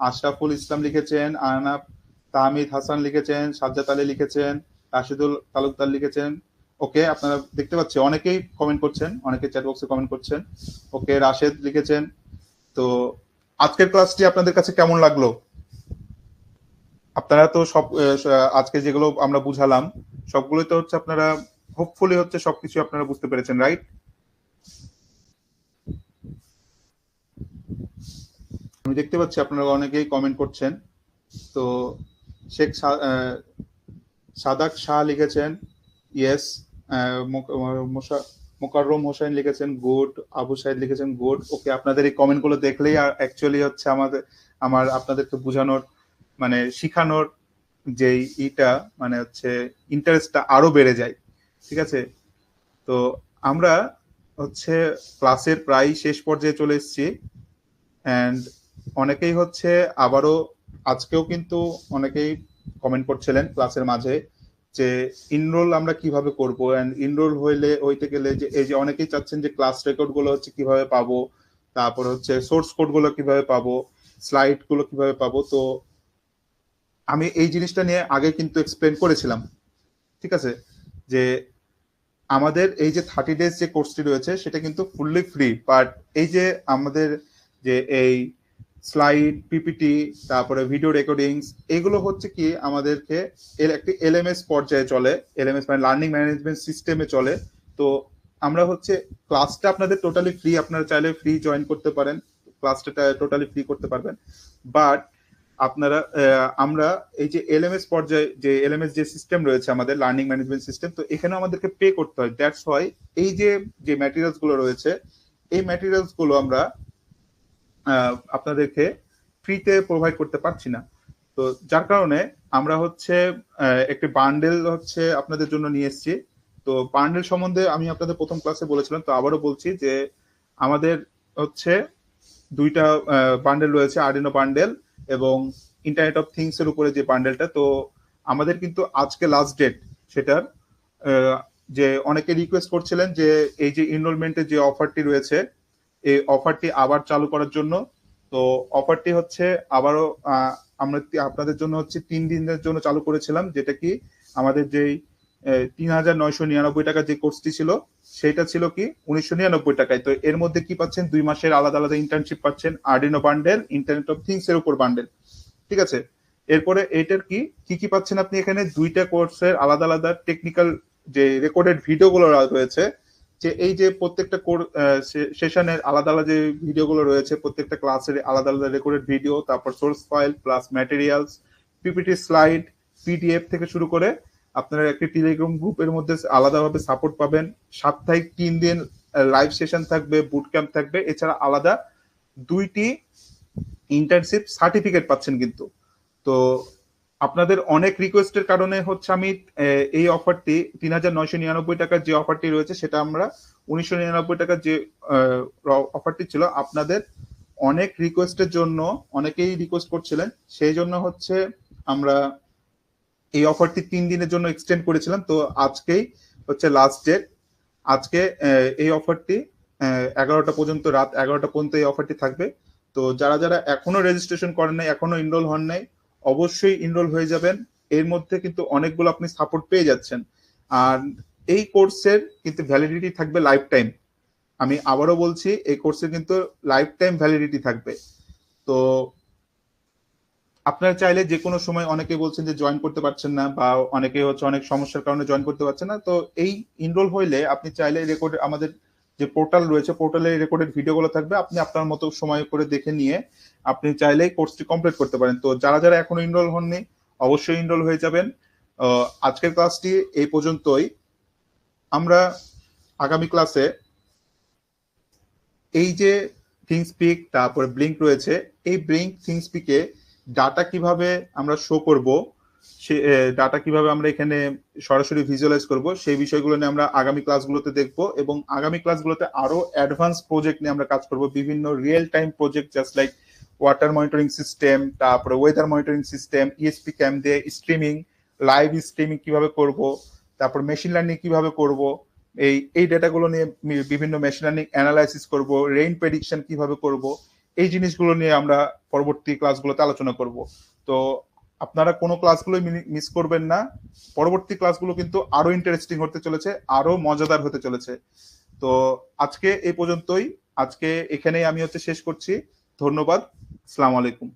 আশরাফুল ইসলাম লিখেছেন, আনাপ তাহমিদ হাসান লিখেছেন, সাজ্জাদ আলী লিখেছেন, রাশিদুল তালুকদার লিখেছেন। ওকে, আপনারা দেখতে পাচ্ছি অনেকেই কমেন্ট করছেন, অনেকে চ্যাট বক্সে কমেন্ট করছেন। ওকে, রাশেদ লিখেছেন। তো আজকের ক্লাসটি আপনাদের কাছে কেমন লাগলো? আপনারা তো সব আজকে যেগুলো আমরা বুঝালাম সবগুলোই তো হচ্ছে আপনারা হোপফুলি হচ্ছে সবকিছু আপনারা বুঝতে পেরেছেন, রাইট? আমি দেখতে পাচ্ছি আপনারা অনেকেই কমেন্ট করছেন। তো শেখ সাদাক শাহ লিখেছেন ইয়েস, মোকাররম হোসেন লিখেছেন গুড, আবু সাইদ লিখেছেন গুড। ওকে, আপনাদের এই কমেন্টগুলো দেখলেই অ্যাকচুয়ালি হচ্ছে আমার আপনাদেরকে বোঝানোর মানে শিখানোর যে ইটা মানে হচ্ছে ইন্টারেস্টটা আরো বেড়ে যায়। ঠিক আছে, তো আমরা হচ্ছে ক্লাসের প্রায় শেষ পর্যায়ে চলে এসেছি। অ্যান্ড অনেকেই হচ্ছে আবারও আজকেও কিন্তু অনেকেই কমেন্ট করছিলেন ক্লাসের মাঝে যে ইনরোল আমরা কিভাবে করবো, এন্ড ইনরোল হইতে গেলে যে এই যে অনেকেই চাচ্ছেন যে ক্লাস রেকর্ড গুলো হচ্ছে কিভাবে পাবো, তারপর হচ্ছে সোর্স কোড গুলো কিভাবে পাবো, স্লাইড গুলো কিভাবে পাবো। তো আমি এই জিনিসটা নিয়ে আগে কিন্তু এক্সপ্লেন করেছিলাম। ঠিক আছে, যে আমাদের এই যে 30 ডেজ যে কোর্সটি রয়েছে সেটা কিন্তু ফুললি ফ্রি, বাট এই যে আমাদের যে এই স্লাইড পিপিটি তারপরে ভিডিও রেকর্ডিংস এগুলো হচ্ছে কি আমাদেরকে এর একটি এলএমএস পর্যায়ে চলে, এলএমএস মানে লার্নিং ম্যানেজমেন্ট সিস্টেমে চলে। তো আমরা হচ্ছে ক্লাসটা আপনাদের টোটালি ফ্রি, আপনারা চাইলে ফ্রি জয়েন করতে পারেন, ক্লাসটা টোটালি ফ্রি করতে পারবেন। বাট আপনারা আমরা এই যে এলএমএস পর্যায়ে যে এলএমএস যে সিস্টেম রয়েছে আমাদের লার্নিং ম্যানেজমেন্ট সিস্টেম, তো এখানে আমাদেরকে পে করতে হয়। দ্যাটস ওয়াই এই যে ম্যাটেরিয়ালস গুলো রয়েছে এই ম্যাটেরিয়ালস গুলো আমরা আপনাদেরকে ফ্রিতে প্রোভাইড করতে পারছি না। তো যার কারণে আমরা হচ্ছে একটি বান্ডেল হচ্ছে আপনাদের জন্য নিয়ে এসেছি। তো বান্ডেল সম্বন্ধে আমি আপনাদের প্রথম ক্লাসে বলেছিলাম, তো আবারও বলছি যে আমাদের হচ্ছে দুইটা বান্ডেল রয়েছে, আরডিনো বান্ডেল এবং ইন্টারনেট অফ থিংস এর উপরে যে বান্ডেলটা। তো আমাদের কিন্তু আজকে লাস্ট ডেট সেটার, যে অনেকে রিকোয়েস্ট করছিলেন যে এই যে এনরোলমেন্টের যে অফারটি রয়েছে এই অফারটি আবার চালু করার জন্য। তো অফারটি হচ্ছে আবারও আমরা আপনাদের জন্য হচ্ছে 3 দিনের জন্য চালু করেছিলাম, যেটা কি আমাদের যেই 3,999 টাকা যে কোর্সটি ছিল সেটা ছিল কি 1,999 টাকায়। তো এর মধ্যে কি পাচ্ছেন, 2 মাসের আলাদা আলাদা ইন্টার্নশিপ পাচ্ছেন, Arduino bundle, internet of things এর উপর বান্ডেল। ঠিক আছে, এরপরে এটার কি কি পাচ্ছেন আপনি এখানে, দুইটা কোর্সের আলাদা আলাদা টেকনিক্যাল যে রেকর্ডেড ভিডিও গুলো রয়েছে, যে এই যে প্রত্যেকটা সেশনের আলাদা আলাদা যে ভিডিওগুলো রয়েছে, প্রত্যেকটা ক্লাসের আলাদা আলাদা রেকর্ডেড ভিডিও, তারপর source file plus materials, PPT slide, PDF থেকে শুরু করে আপনারা একটি টেলিগ্রাম গ্রুপের মধ্যে আলাদাভাবে সাপোর্ট পাবেন। সাপ্তাহিক 3 দিন লাইভ সেশন থাকবে, বুট ক্যাম্প থাকবে, এছাড়া আলাদা 2টি ইন্টার্নশিপ সার্টিফিকেট পাচ্ছেন কিন্তু। তো আপনাদের অনেক রিকোয়েস্টের কারণে হচ্ছে আমি এই অফারটি 3,999 টাকার যে অফারটি রয়েছে সেটা আমরা 1,999 টাকার যে অফারটি ছিল, আপনাদের অনেক রিকোয়েস্টের জন্য অনেকেই রিকোয়েস্ট করছিলেন, সেই জন্য হচ্ছে আমরা এই অফারটি 3 দিনের জন্য এক্সটেন্ড করেছিলাম। তো আজকেই হচ্ছে লাস্ট ডেট। আজকে এই অফারটি 11টা পর্যন্ত, রাত 11টা পর্যন্ত এই অফারটি থাকবে। তো যারা যারা এখনো রেজিস্ট্রেশন করেন নাই, এখনো ইনরোল হন নাই, অবশ্যই ইনরোল হয়ে যাবেন। এর মধ্যে কিন্তু অনেকগুলো আপনি সাপোর্ট পেয়ে যাচ্ছেন। আর এই কোর্সের কিন্তু ভ্যালিডিটি থাকবে লাইফ টাইম। আমি আবারও বলছি এই কোর্সের কিন্তু লাইফ টাইম ভ্যালিডিটি থাকবে। তো আপনারা চাইলে যে কোনো সময়, অনেকে বলছেন যে জয়েন করতে পারছেন না বা অনেকে হচ্ছে অনেক সমস্যার কারণে জয়েন করতে পারছেন না, তো এই ইনরোল হইলে আপনি চাইলে রেকর্ড আমাদের যে পোর্টাল রয়েছে পোর্টালে রেকর্ডেড ভিডিওগুলো থাকবে, আপনি আপনার মতো সময় করে দেখে নিয়ে আপনি চাইলেই কোর্সটি কমপ্লিট করতে পারেন। তো যারা যারা এখনো ইনরোল হননি অবশ্যই ইনরোল হয়ে যাবেন। আজকের ক্লাসটি এই পর্যন্তই। আমরা আগামী ক্লাসে এই যে থিংস্পিক, তারপরে ব্লিঙ্ক রয়েছে। এই ব্লিঙ্ক থিংস্পিকে ডাটা কিভাবে আমরা শো করব, সে ডাটা কিভাবে আমরা এখানে সরাসরি ভিজুয়ালাইজ করব, সেই বিষয়গুলো নিয়ে আমরা আগামী ক্লাসগুলোতে দেখব, এবং আগামী ক্লাসগুলোতে আরো অ্যাডভান্স প্রজেক্ট নিয়ে আমরা কাজ করব, বিভিন্ন real time project, just like water monitoring system, তারপরে ওয়েদার মনিটরিং সিস্টেম, ইএসপি ক্যাম দিয়ে স্ট্রিমিং, লাইভ স্ট্রিমিং কিভাবে করব, তারপর মেশিন লার্নিং কিভাবে করব, এই ডেটাগুলো নিয়ে বিভিন্ন মেশিন লার্নিং অ্যানালাইসিস করব, রেইন প্রেডিকশন কিভাবে করব, এই জিনিসগুলো নিয়ে আমরা পরবর্তী ক্লাসগুলোতে আলোচনা করব। তো আপনারা কোনো ক্লাসগুলো মিস করবেন না। পরবর্তী ক্লাসগুলো কিন্তু আরো ইন্টারেস্টিং হতে চলেছে, আরো মজাদার হতে চলেছে। তো আজকে এই পর্যন্তই, আজকে এখানেই আমি শেষ করছি। ধন্যবাদ। আসসালামু আলাইকুম।